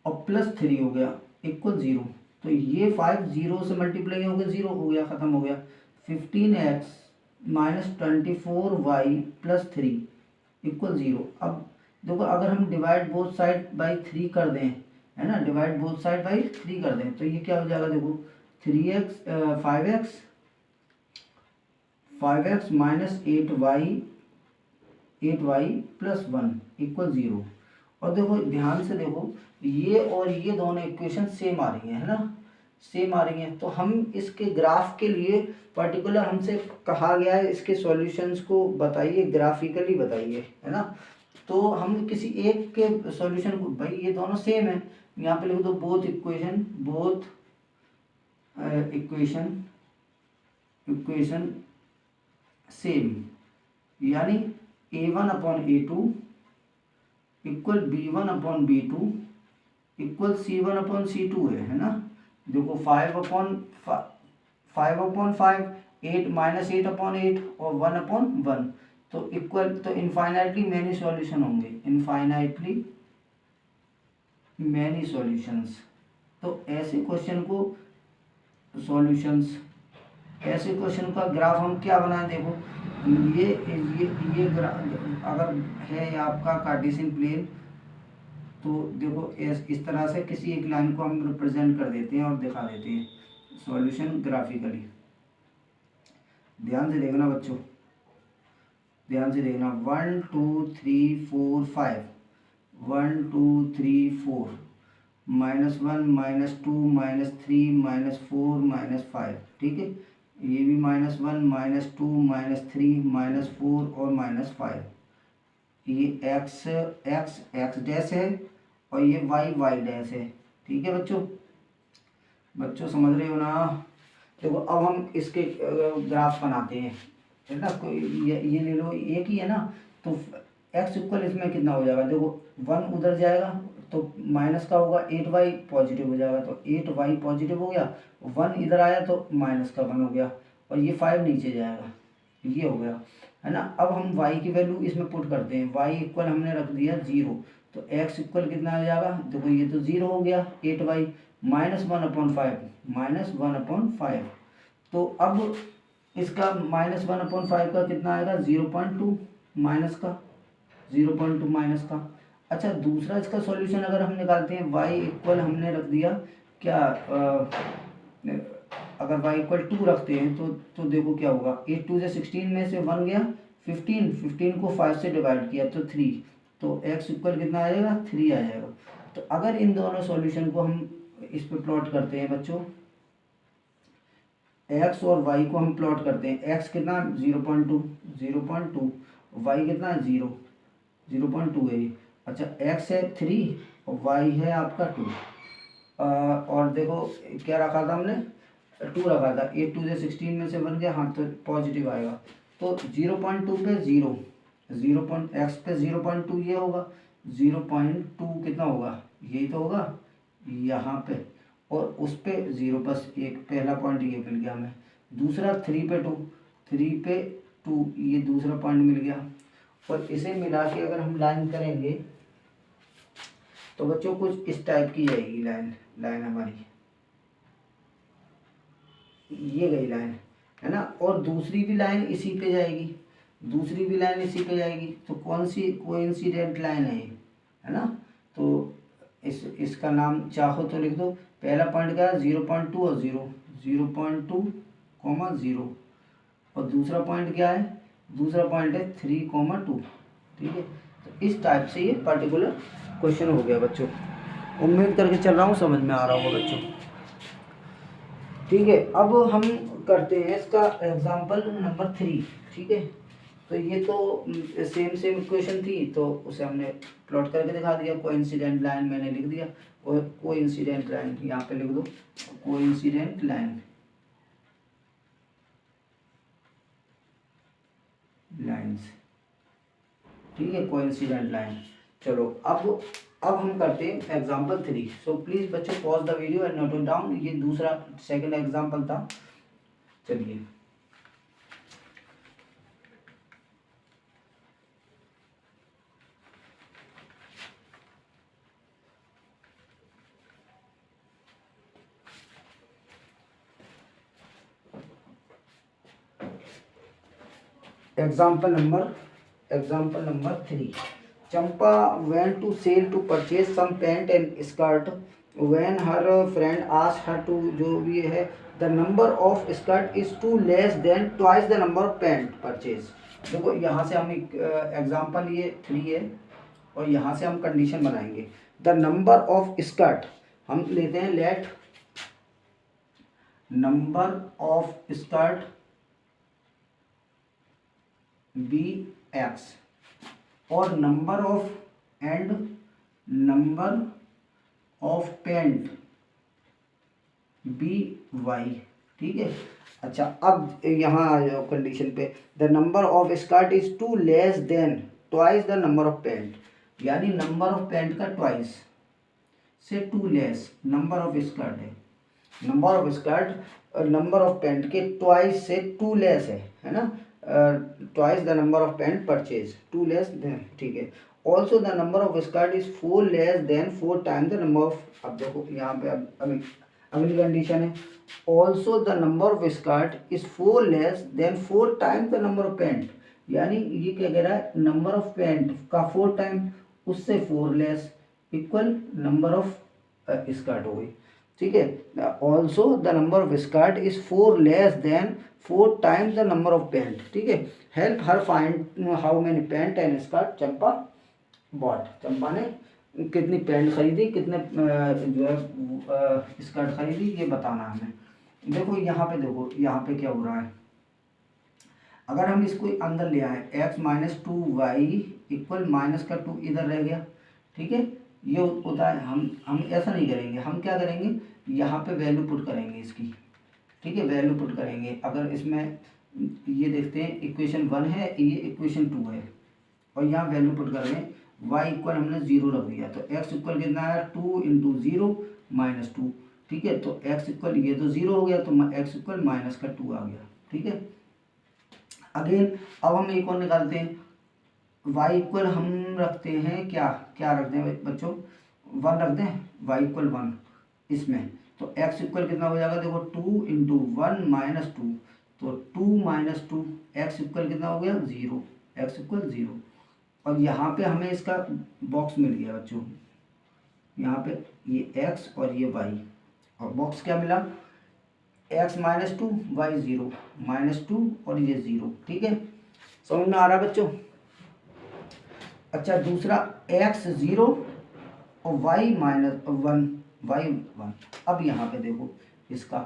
और प्लस 3 हो गया इक्वल 0। तो ये 5 0 से मल्टीप्लाई हो गया, 0 हो गया, ख़त्म हो गया। 15x minus 24y plus 3 equal 0। अब देखो अगर हम डिवाइड बोथ साइड बाई 3 कर दें, है ना, डिवाइड बोथ साइड बाई 3 कर दें, तो ये क्या हो जाएगा, देखो 5x minus 8y plus 1 equal 0। और देखो ध्यान से देखो, ये और ये दोनों इक्वेशन सेम आ रही हैं, है ना, सेम आ रही हैं। तो हम इसके ग्राफ के लिए पर्टिकुलर हमसे कहा गया है, इसके सॉल्यूशंस को बताइए, ग्राफिकली बताइए, है ना। तो हम किसी एक के सॉल्यूशन को, भाई ये दोनों सेम है, यहाँ पे लिख दो बोथ इक्वेशन सेम, यानी a1/a2 equal b1/b2 equal c1/c2 है ना। देखो 5/5, 8 माइनस 8/8 और 1/1, तो इक्वल, तो इनफाइनाइटली मैनी सॉल्यूशन होंगे, इनफाइनाइटली मैनी सॉल्यूशंस। तो ऐसे क्वेश्चन को सॉल्यूशंस, ऐसे क्वेश्चन का ग्राफ हम क्या बनाएं, देखो ये ग्राफ अगर है आपका कार्टेशियन प्लेन, तो देखो इस तरह से किसी एक लाइन को हम रिप्रेजेंट कर देते हैं और दिखा देते हैं सॉल्यूशन ग्राफिकली। ध्यान से देखना बच्चों, ध्यान से देखना, 1 2 3 4 5, 1 2 3 4, -1 -2 -3 -4 -5। ठीक है, ये भी -1 -2 -3 -4 और -5। ये x डैश है और ये y डैश है। ठीक है बच्चों, बच्चों समझ रहे हो ना। देखो अब हम इसके ग्राफ बनाते हैं, है ना। कोई ये ले लो, एक ही है ना, तो एक्स इक्वल इसमें कितना हो जाएगा, देखो 1 उधर जाएगा तो माइनस का होगा, 8y पॉजिटिव हो जाएगा, तो 8y पॉजिटिव हो गया, 1 इधर आया तो माइनस का 1 हो गया, और ये 5 नीचे जाएगा, ये हो गया, है ना। अब हम y की वैल्यू इसमें पुट करते हैं, y इक्वल हमने रख दिया 0, तो x इक्वल कितना आ जाएगा, देखो ये तो 0 हो गया, 8y माइनस 1/5, माइनस 1/5, तो अब इसका माइनस 1/5 का कितना आएगा, 0.2 माइनस का, 0.2 माइनस का। अच्छा, दूसरा इसका सॉल्यूशन अगर हम निकालते हैं, y इक्वल हमने रख दिया क्या, अगर y इक्वल 2 रखते हैं तो देखो क्या होगा, 8 2 से 16 में से 1 गया, 15 को 5 से डिवाइड किया तो 3, तो x इक्वल कितना आ जाएगा, 3 आ जाएगा। तो अगर इन दोनों सॉल्यूशन को हम इस पे प्लॉट करते हैं बच्चों, x और y को हम प्लॉट करते हैं, x कितना 0.2, y कितना 0.2 है। अच्छा, x है 3 और y है आपका 2, और देखो क्या रखा था हमने, 2 रखा था, 8 2 से 16 में से 1 गया, हाँ तो पॉजिटिव आएगा, तो 0.2 पे 0, x पे 0.2 ये होगा, 0.2 कितना होगा, यही तो होगा यहाँ पे, और उस पे 0, बस एक पहला पॉइंट ये मिल गया हमें। दूसरा 3 पे 2, 3 पे 2, ये दूसरा पॉइंट मिल गया, और इसे मिला के अगर हम लाइन करेंगे तो बच्चों कुछ इस टाइप की जाएगी लाइन हमारी, ये गई लाइन, है ना, और दूसरी भी लाइन इसी पे जाएगी, तो कौन सी कोइंसिडेंट लाइन है ये, है ना। तो इसका नाम चाहो तो लिख दो, पहला पॉइंट क्या है 0.2 और 0.2, 0, और दूसरा पॉइंट क्या है, दूसरा पॉइंट है 3,2, ठीक है। तो इस टाइप से ये पर्टिकुलर क्वेश्चन हो गया बच्चों, उम्मीद करके चल रहा हूँ समझ में आ रहा होगा बच्चों, ठीक है। अब हम करते हैं इसका एग्जाम्पल नंबर 3, ठीक है। तो ये तो सेम इक्वेशन थी, तो उसे हमने प्लॉट करके दिखा दिया, कोइंसिडेंट लाइन मैंने लिख दिया, और कोइंसिडेंट लाइन यहाँ पे लिख दो, कोइंसिडेंट लाइन्स, ठीक है, कोइंसिडेंट लाइन। चलो अब हम करते हैं एग्जाम्पल 3। सो प्लीज बच्चों pause the video and note it down, ये दूसरा सेकंड एग्जाम्पल था। चलिए, example number 3। Champa went to sale to purchase some pant and skirt. When her friend asked her to, जो भी है, the number of skirt is too less than twice the number of pant purchase. देखो यहाँ से हम एक example, ये 3 है, और यहाँ से हम कंडीशन बनाएंगे। द नंबर ऑफ स्कर्ट हम लेते हैं, let number of skirt be x, और number of pant be y, ठीक है। अच्छा, अब यहाँ आ जाओ कंडीशन पे, the number of skirt is two less than twice the number of pant, यानी नंबर ऑफ पेंट का ट्वाइस से two less, number of skirt है, number of skirt number of pant के ट्वाइस से टू लेस है ना, twice the number of pant purchase, to less than, ठीक है। Also the number of skirt is 4 less than 4 time the number of, अब देखो यहाँ पे अगली कंडीशन है, also the number of skirt is 4 less than 4 time the number of pant, यानी ये क्या कह रहा है, नंबर ऑफ पेंट का 4 टाइम, उससे 4 less, equal number of skirt हो गई, ठीक है। Also the number of skirt is 4 less than 4 times the number of pant, ठीक है। Help her find how many pant and skirt Champa bought, Champa ने कितनी पेंट खरीदी, कितने जो है स्कर्ट खरीदी, ये बताना हमें। देखो यहाँ पे क्या हो रहा है, अगर हम इसको अंदर ले आए, x minus 2y equal minus का 2 इधर रह गया, ठीक है। ये होता है, हम ऐसा नहीं करेंगे, हम क्या करेंगे, यहाँ पे वैल्यू पुट करेंगे इसकी, ठीक है, वैल्यू पुट करेंगे। अगर इसमें ये देखते हैं, इक्वेशन 1 है, ये इक्वेशन 2 है, और यहाँ वैल्यू पुट कर रहे हैं, वाई इक्वल हमने 0 रख दिया, तो एक्स इक्वल कितना है 2 इंटू 0 माइनस 2, ठीक है। तो एक्स इक्वल ये तो 0 हो गया, तो एक्स इक्वल माइनस का 2 आ गया, ठीक है। अगेन अब हम एक और निकालते हैं, y इक्वल हम रखते हैं क्या क्या रखते हैं बच्चों, 1 रखते हैं, y इक्वल 1 इसमें, तो x इक्वल कितना हो जाएगा, देखो 2 इंटू 1 माइनस 2, तो 2 माइनस 2, x इक्वल कितना हो गया 0, x इक्वल 0। और यहाँ पे हमें इसका बॉक्स मिल गया बच्चों, यहाँ पे ये x और ये y, और बॉक्स क्या मिला, x माइनस 2 वाई 0 माइनस 2 और ये 0, ठीक है। समझ में आ रहा है बच्चों। अच्छा दूसरा x 0 और y माइनस 1 वाई 1। अब यहाँ पे देखो इसका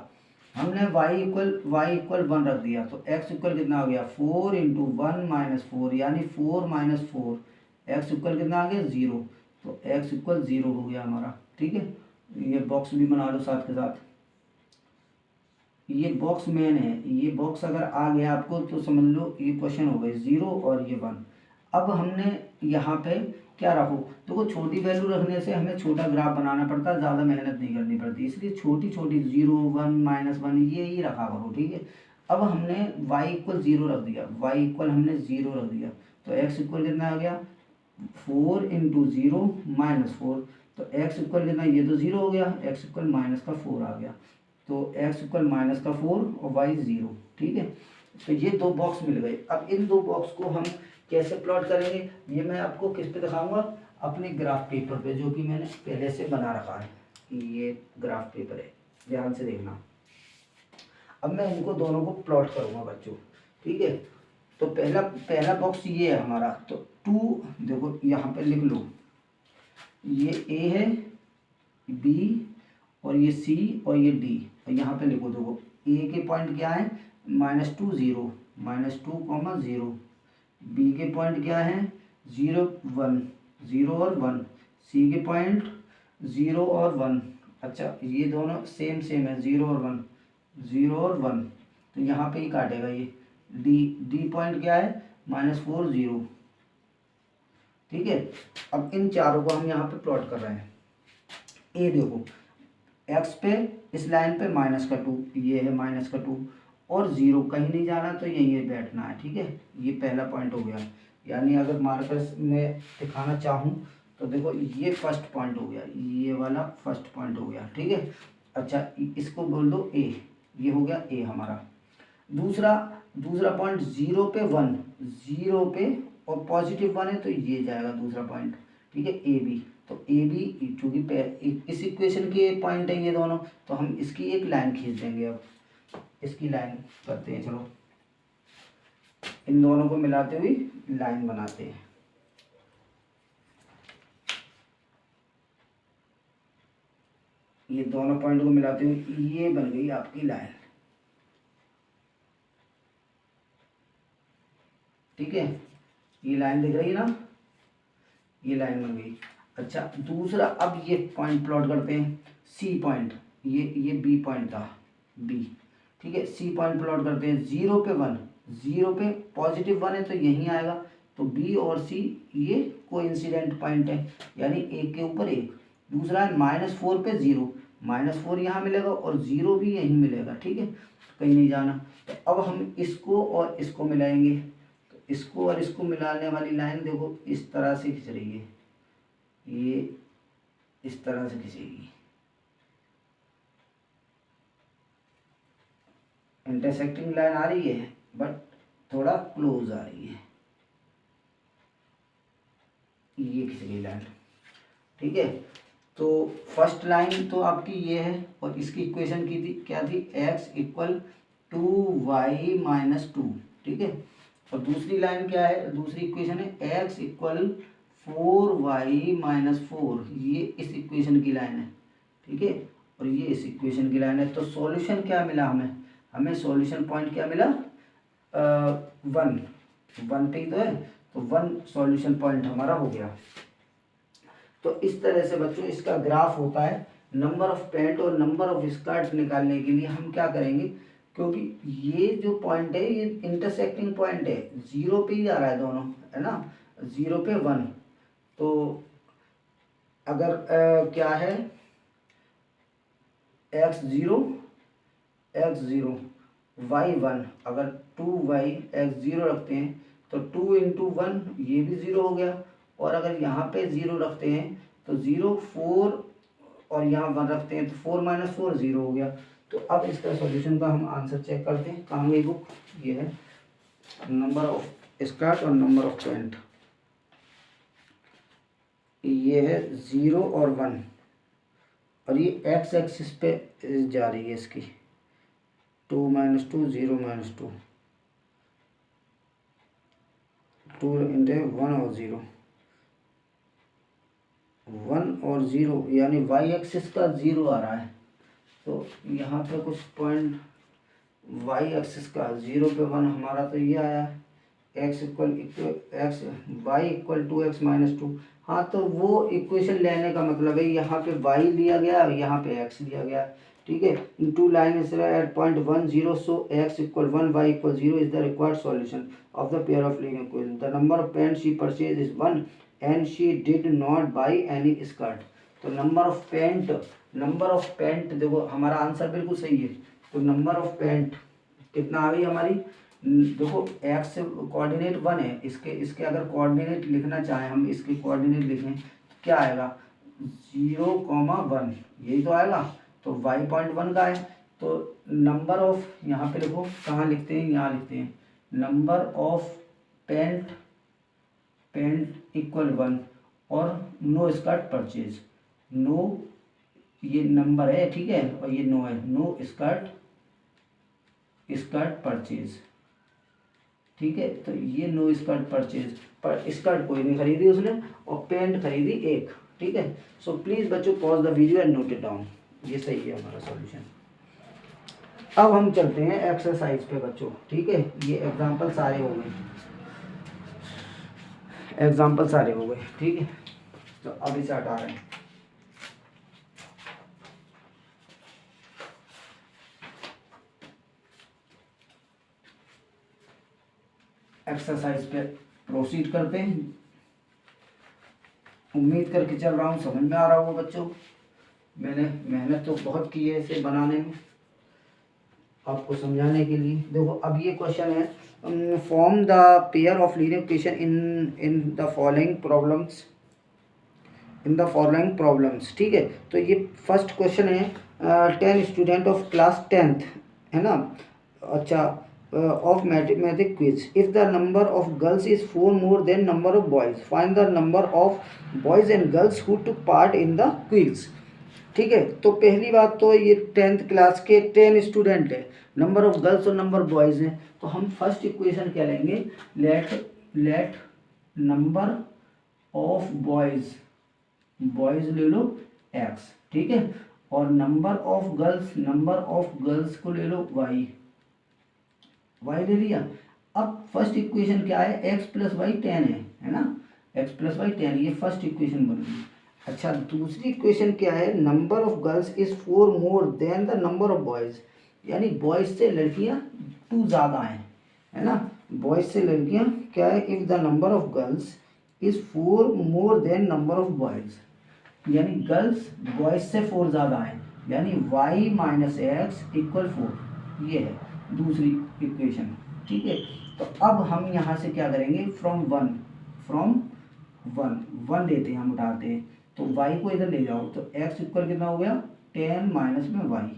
हमने y इक्वल 1 रख दिया, तो x इक्वल कितना हो गया 4 इंटू 1 माइनस 4, यानी 4 माइनस 4, x इक्वल कितना आ गया 0, तो x इक्वल 0 हो गया हमारा, ठीक है। ये बॉक्स भी बना लो साथ के साथ, ये बॉक्स मेन है, ये बॉक्स अगर आ गया आपको तो समझ लो ये क्वेश्चन हो गए 0 और ये 1। अब हमने यहाँ पे क्या रखो, देखो छोटी वैल्यू रखने से हमें छोटा ग्राफ बनाना पड़ता है, ज़्यादा मेहनत नहीं करनी पड़ती, इसलिए छोटी छोटी 0 1 माइनस 1 ये ही रखा करो, ठीक है। अब हमने y इक्वल 0 रख दिया, y इक्वल हमने 0 रख दिया, तो x इक्वल कितना आ गया 4 इंटू 0 माइनस 4, तो x इक्वल कितना, ये तो 0 हो गया, x इक्वल माइनस का 4 आ गया, तो x इक्वल माइनस का 4 और y 0, ठीक है। तो ये दो बॉक्स मिल गए। अब इन दो बॉक्स को हम कैसे प्लॉट करेंगे, ये मैं आपको किस पे दिखाऊंगा, अपने ग्राफ पेपर पे, जो कि मैंने पहले से बना रखा है, ये ग्राफ पेपर है, ध्यान से देखना। अब मैं इनको दोनों को प्लॉट करूंगा बच्चों, ठीक है। तो पहला बॉक्स ये है हमारा, तो 2 देखो यहाँ पे लिख लो, ये A है, B और ये C और ये D, और यहाँ पे लिखो, देखो A के पॉइंट क्या है -2 0 -2 0, B के पॉइंट क्या है 0 1 0 और 1, C के पॉइंट 0 और 1। अच्छा ये दोनों सेम है, 0 और 1 0 और 1, तो यहाँ पे ही काटेगा ये। D पॉइंट क्या है -4 0, ठीक है। अब इन चारों को हम यहाँ पे प्लॉट कर रहे हैं। ए देखो x पे इस लाइन पे -2, ये है -2 और 0 कहीं नहीं जाना, तो यहीं बैठना है, ठीक है। ये पहला पॉइंट हो गया, यानी अगर मार्कर्स में दिखाना चाहूँ तो देखो ये फर्स्ट पॉइंट हो गया, ये वाला फर्स्ट पॉइंट हो गया, ठीक है। अच्छा इसको बोल दो A, ये हो गया A हमारा। दूसरा पॉइंट 0 पे 1, 0 पे और पॉजिटिव 1 है, तो ये जाएगा दूसरा पॉइंट, ठीक है A B। तो ए बी चूँकि इस इक्वेशन के पॉइंट है ये दोनों, तो हम इसकी एक लाइन खींच देंगे। अब इसकी लाइन करते हैं, चलो इन दोनों को मिलाते हुए लाइन बनाते हैं। ये दोनों पॉइंट को मिलाते हुए ये बन गई आपकी लाइन, ठीक है। ये लाइन दिख रही है ना, ये लाइन बन गई। अच्छा दूसरा, अब ये पॉइंट प्लॉट करते हैं, सी पॉइंट, ये बी पॉइंट था, बी, ठीक है। सी पॉइंट प्लॉट करते हैं, 0 पे 1, 0 पे पॉजिटिव 1 है तो यहीं आएगा, तो बी और सी ये कोइंसिडेंट पॉइंट है, यानी एक के ऊपर एक। दूसरा है -4 पे 0, -4 यहाँ मिलेगा और 0 भी यहीं मिलेगा, ठीक है, कहीं नहीं जाना। तो अब हम इसको और इसको मिलाएंगे, तो इसको और इसको मिलाने वाली लाइन देखो इस तरह से खिंच रही है, ये इस तरह से खींचेगी, इंटरसेक्टिंग लाइन आ रही है बट थोड़ा क्लोज आ रही है, ये खींच गई लाइन, ठीक है। तो फर्स्ट लाइन तो आपकी ये है, और इसकी इक्वेशन की थी क्या थी, x इक्वल 2y - 2, ठीक है। और दूसरी लाइन क्या है, दूसरी इक्वेशन है x इक्वल 4y - 4, ये इस इक्वेशन की लाइन है, ठीक है, और ये इस इक्वेशन की लाइन है। तो सॉल्यूशन क्या मिला हमें सॉल्यूशन पॉइंट क्या मिला, 1 पे ही तो है, तो 1 सॉल्यूशन पॉइंट हमारा हो गया। तो इस तरह से बच्चों इसका ग्राफ होता है। नंबर ऑफ पैंट और नंबर ऑफ स्कर्ट निकालने के लिए हम क्या करेंगे, क्योंकि ये जो पॉइंट है ये इंटरसेक्टिंग पॉइंट है, 0 पे ही आ रहा है दोनों, है ना, 0 पे 1, तो अगर क्या है x0 y1, अगर 2y x0 रखते हैं तो 2 इंटू 1 ये भी 0 हो गया, और अगर यहाँ पे 0 रखते हैं तो 0 4, और यहाँ 1 रखते हैं तो 4 माइनस 4 0 हो गया। तो अब इसका सॉल्यूशन का हम आंसर चेक करते हैं। कहाँ गई बुक? ये है, नंबर ऑफ स्कर्ट और नंबर ऑफ पैंट। ये है 0 और 1, और ये एक्स एक्सिस पे जा रही है इसकी, 2 माइनस 2 0 माइनस 2, 2 इंटू 1 और 0, 1 और 0, यानी वाई एक्सिस का 0 आ रहा है। तो यहाँ पे कुछ पॉइंट वाई एक्सिस का 0 पे 1 हमारा तो ये आया है, x equal x y equal to x minus 2। हाँ, तो वो इक्वेशन लेने का मतलब है यहाँ पे y लिया गया और यहाँ पे x लिया गया, ठीक है। In two line at point 1 0, so x equal 1 y equal 0 is the required solution of the pair of linear equation. The number of pant she purchase is 1 and she did not buy any skirt. तो number of pant देखो हमारा answer बिल्कुल सही है। तो number of pant कितना आ गई हमारी, देखो एक्स कोऑर्डिनेट 1 है, इसके अगर कोऑर्डिनेट लिखना चाहें हम, इसके कोऑर्डिनेट लिखें तो क्या आएगा 0,1, यही तो आएगा। तो y पॉइंट 1 का है, तो नंबर ऑफ यहाँ पे देखो कहाँ लिखते हैं, यहाँ लिखते हैं नंबर ऑफ पैंट इक्वल 1 और नो स्कर्ट परचेज। नो ये नंबर है, ठीक है, और ये नो है, नो स्कर्ट परचेज, ठीक है। तो ये नो स्कर्ट परचेज, पर स्कर्ट कोई नहीं खरीदी उसने और पैंट खरीदी एक, ठीक है। सो प्लीज़ बच्चों pause the video and note it down. ये सही है हमारा सॉल्यूशन। अब हम चलते हैं एक्सरसाइज पे बच्चों, ठीक है। ये एग्जाम्पल सारे हो गए, ठीक है। तो अभी से हटा रहे हैं। एक्सरसाइज पे प्रोसीड करते हैं। उम्मीद करके चल रहा हूँ समझ में आ रहा होगा बच्चों। मैंने मेहनत तो बहुत की है इसे बनाने में, आपको समझाने के लिए। देखो अब ये क्वेश्चन है, form the pair of linear equation in the following problems, ठीक है। तो ये फर्स्ट क्वेश्चन है, 10 स्टूडेंट ऑफ क्लास 10th, है ना। अच्छा, of mathematic quiz. If the number of girls is 4 more than number of boys, find the number of boys and girls who took part in the quiz, ठीक है। तो पहली बात तो ये 10th क्लास के 10 स्टूडेंट है, नंबर ऑफ गर्ल्स और नंबर बॉयज़ हैं। तो हम फर्स्ट इक्वेशन क्या लेंगे, लेट नंबर ऑफ बॉयज़ ले लो x, ठीक है, और नंबर ऑफ गर्ल्स को ले लो y ले लिया। अब फर्स्ट इक्वेशन क्या है, x प्लस वाई 10 है ना, x प्लस वाई 10, ये फर्स्ट इक्वेशन बन गई। अच्छा, दूसरी इक्वेशन क्या है, number of girls is 4 more than the number of boys, यानी बॉयज़ से लड़कियां 2 ज़्यादा हैं, है ना। बॉयज़ से लड़कियां क्या है, if the number of girls is 4 more than number of boys, यानी गर्ल्स बॉयज़ से 4 ज़्यादा हैं, यानी y माइनस एक्स इक्वल 4, ये है दूसरी इक्वेशन, ठीक है। तो अब हम यहाँ से क्या करेंगे, फ्रॉम वन लेते हैं, हम उठाते हैं, तो y को इधर ले जाओ, तो x इक्वल कितना हो गया 10 माइनस में y।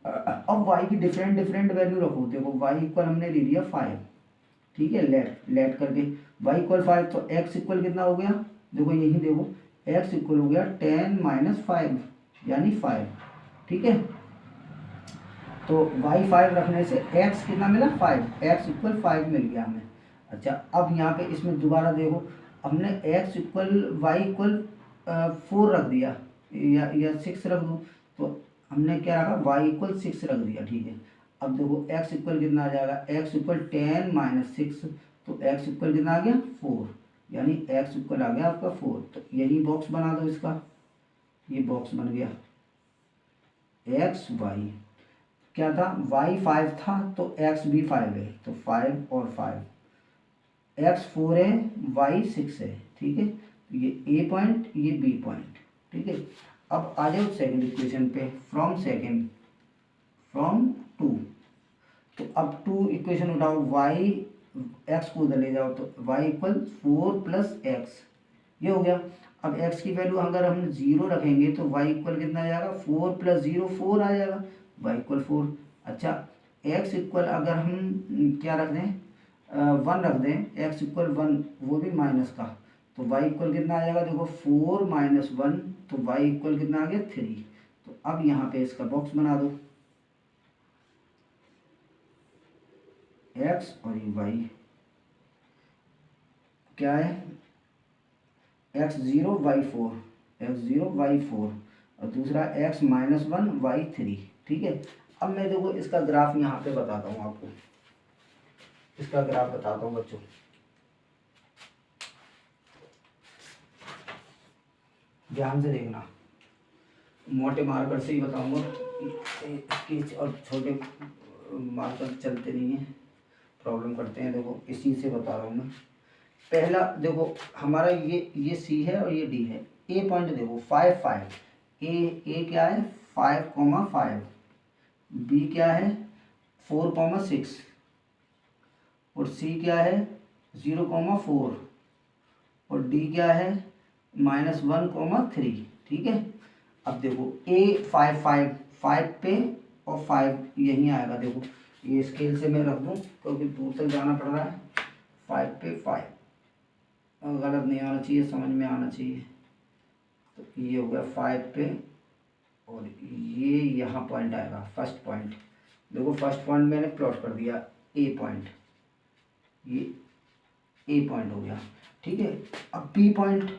अब y की डिफरेंट वैल्यू रखो। देखो y इक्वल हमने ले लिया 5, ठीक है, लेट करके y इक्वल 5, तो x इक्वल कितना हो गया, देखो यही देखो x इक्वल हो गया 10 माइनस 5 यानी 5, ठीक है। तो y 5 रखने से x कितना मिला 5, x इक्वल 5 मिल गया हमें। अच्छा, अब यहाँ पे इसमें दोबारा देखो, हमने x इक्वल वाई इक्वल 4 रख दिया या 6 रख दूँ, तो हमने क्या रखा y इक्वल 6 रख दिया, ठीक है। अब देखो x इक्वल कितना आ जाएगा, x इक्वल 10 माइनस 6, तो x इक्वल कितना आ गया 4, यानी x इक्वल आ गया आपका 4। तो यही बॉक्स बना दो इसका, ये बॉक्स बन गया x y, क्या था y 5 था तो x भी 5 है, तो 5 और 5, एक्स 4 है, वाई 6 है, ठीक है। तो ये ए पॉइंट, ये बी पॉइंट, ठीक है। अब आ जाओ सेकंड इक्वेशन पे, फ्रॉम टू। तो अब टू इक्वेशन उठाओ, वाई एक्स को उधर ले जाओ, तो वाई इक्वल 4 प्लस एक्स, ये हो गया। अब x की वैल्यू अगर हम 0 रखेंगे तो y इक्वल कितना आ जाएगा, 4 प्लस 0 4 आ जाएगा, y इक्वल 4। अच्छा, x इक्वल अगर हम क्या रख दें, 1 रख दें, x इक्वल 1, वो भी माइनस का, तो y इक्वल कितना आ जाएगा, देखो 4 माइनस 1, तो y इक्वल कितना आ गया 3। तो अब यहाँ पे इसका बॉक्स बना दो, x और ये y क्या है, x0 y4, x0 y4, और दूसरा x माइनस 1 y3, ठीक है। अब मैं देखो इसका ग्राफ यहाँ पे बताता हूँ आपको, इसका ग्राफ बताता हूँ बच्चों। ध्यान से देखना, मोटे मार्कर से ही बताऊंगा, स्केच और छोटे मार्कर चलते नहीं है, प्रॉब्लम करते हैं। देखो इसी से बता रहा हूँ मैं। पहला देखो हमारा ये सी है और ये डी है। ए पॉइंट देखो 5 5, ए क्या है 5,5, बी क्या है 4,6, और सी क्या है 0,4, और डी क्या है -1,3, ठीक है। अब देखो ए 5 5 5 पे और 5 यहीं आएगा, देखो ये स्केल से मैं रख दूँ क्योंकि दूर तक जाना पड़ रहा है। 5 पे 5 गलत नहीं आना चाहिए, समझ में आना चाहिए। तो ये हो गया 5 पे, और ये यहाँ पॉइंट आएगा फर्स्ट पॉइंट। देखो फर्स्ट पॉइंट मैंने प्लॉट कर दिया, ए पॉइंट, ये ए पॉइंट हो गया, ठीक है। अब बी पॉइंट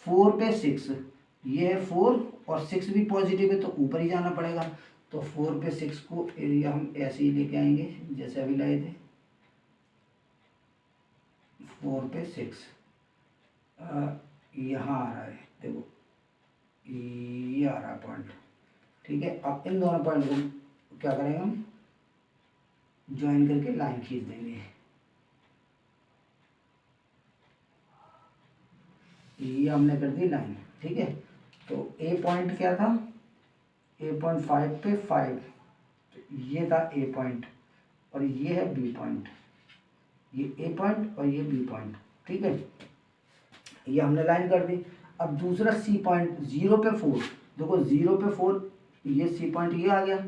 4 पे 6, ये है 4 और 6 भी पॉजिटिव है तो ऊपर ही जाना पड़ेगा। तो 4 पे 6 को एरिया हम ऐसे ही लेके आएंगे जैसे अभी लाए थे। 4 पे 6 यहाँ आ रहा है, देखो ये आ रहा है पॉइंट, ठीक है। अब इन दोनों पॉइंट को क्या करेंगे हम, ज्वाइन करके लाइन खींच देंगे। ये हमने कर दी लाइन, ठीक है। तो ए पॉइंट क्या था, ए पॉइंट 5 पे 5, तो ये था ए पॉइंट, और ये है बी पॉइंट, ये ए पॉइंट और ये बी पॉइंट, ठीक है। ये हमने लाइन कर दी। अब दूसरा सी पॉइंट 0 पे 4, देखो 0 पे 4, ये सी पॉइंट ये आ गया,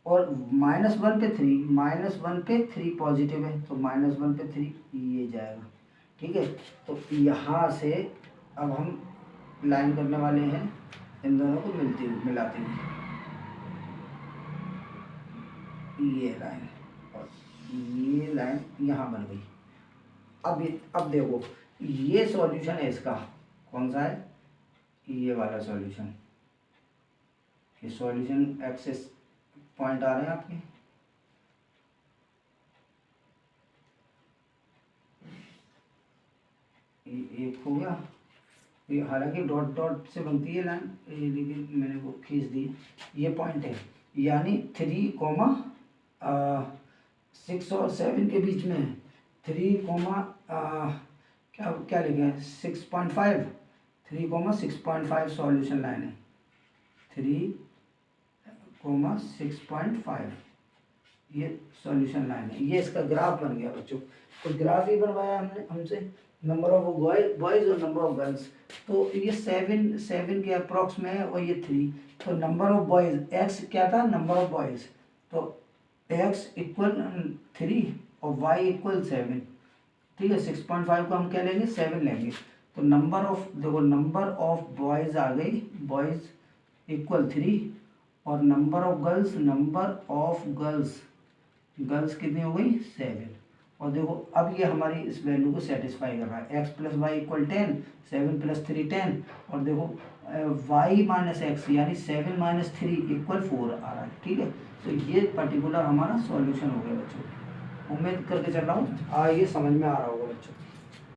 और -1 पे 3, -1 पे 3 पॉजिटिव है तो -1 पे 3 ये जाएगा, ठीक है। तो यहाँ से अब हम लाइन करने वाले हैं इन दोनों को मिलाते हुए, ये लाइन और ये लाइन यहाँ बन गई। अब देखो ये सॉल्यूशन है इसका, कौन सा है, ये वाला सॉल्यूशन। ये सॉल्यूशन एक्सेस पॉइंट आ रहे हैं आपके, एक हो गया, ये हालांकि डॉट डॉट से बनती है लाइन, लेकिन मैंने वो खींच दी। ये पॉइंट है, यानी 3, 6 और 7 के बीच में है। 3, क्या लिखे हैं 6.5, 3,6.5 सॉल्यूशन लाइन है। 3,6.5 ये सॉल्यूशन लाइन है। ये इसका ग्राफ बन गया बच्चों। तो ग्राफ ही बनवाया हमने हमसे, नंबर ऑफ बॉयज़ और नंबर ऑफ गर्ल्स। तो ये 7 के अप्रॉक्स में है और ये 3। तो नंबर ऑफ बॉयज़ एक्स क्या था, नंबर ऑफ बॉयज़, तो एक्स इक्वल 3 और वाई इक्वल 7, ठीक है। 6.5 को हम क्या लेंगे, 7 लेंगे। तो नंबर ऑफ, देखो नंबर ऑफ बॉयज़ आ गई, बॉयज़ इक्वल 3, और नंबर ऑफ गर्ल्स, गर्ल्स कितनी हो गई 7। और देखो अब ये हमारी इस वैल्यू को सेटिस्फाई कर रहा है, x + y = 10, 7 + 3 10, और देखो y - x यानी 7 - 3 = 4 आ रहा है, ठीक है। तो ये पर्टिकुलर हमारा सॉल्यूशन हो गया बच्चों। उम्मीद करके चल रहा हूँ ये समझ में आ रहा होगा बच्चों।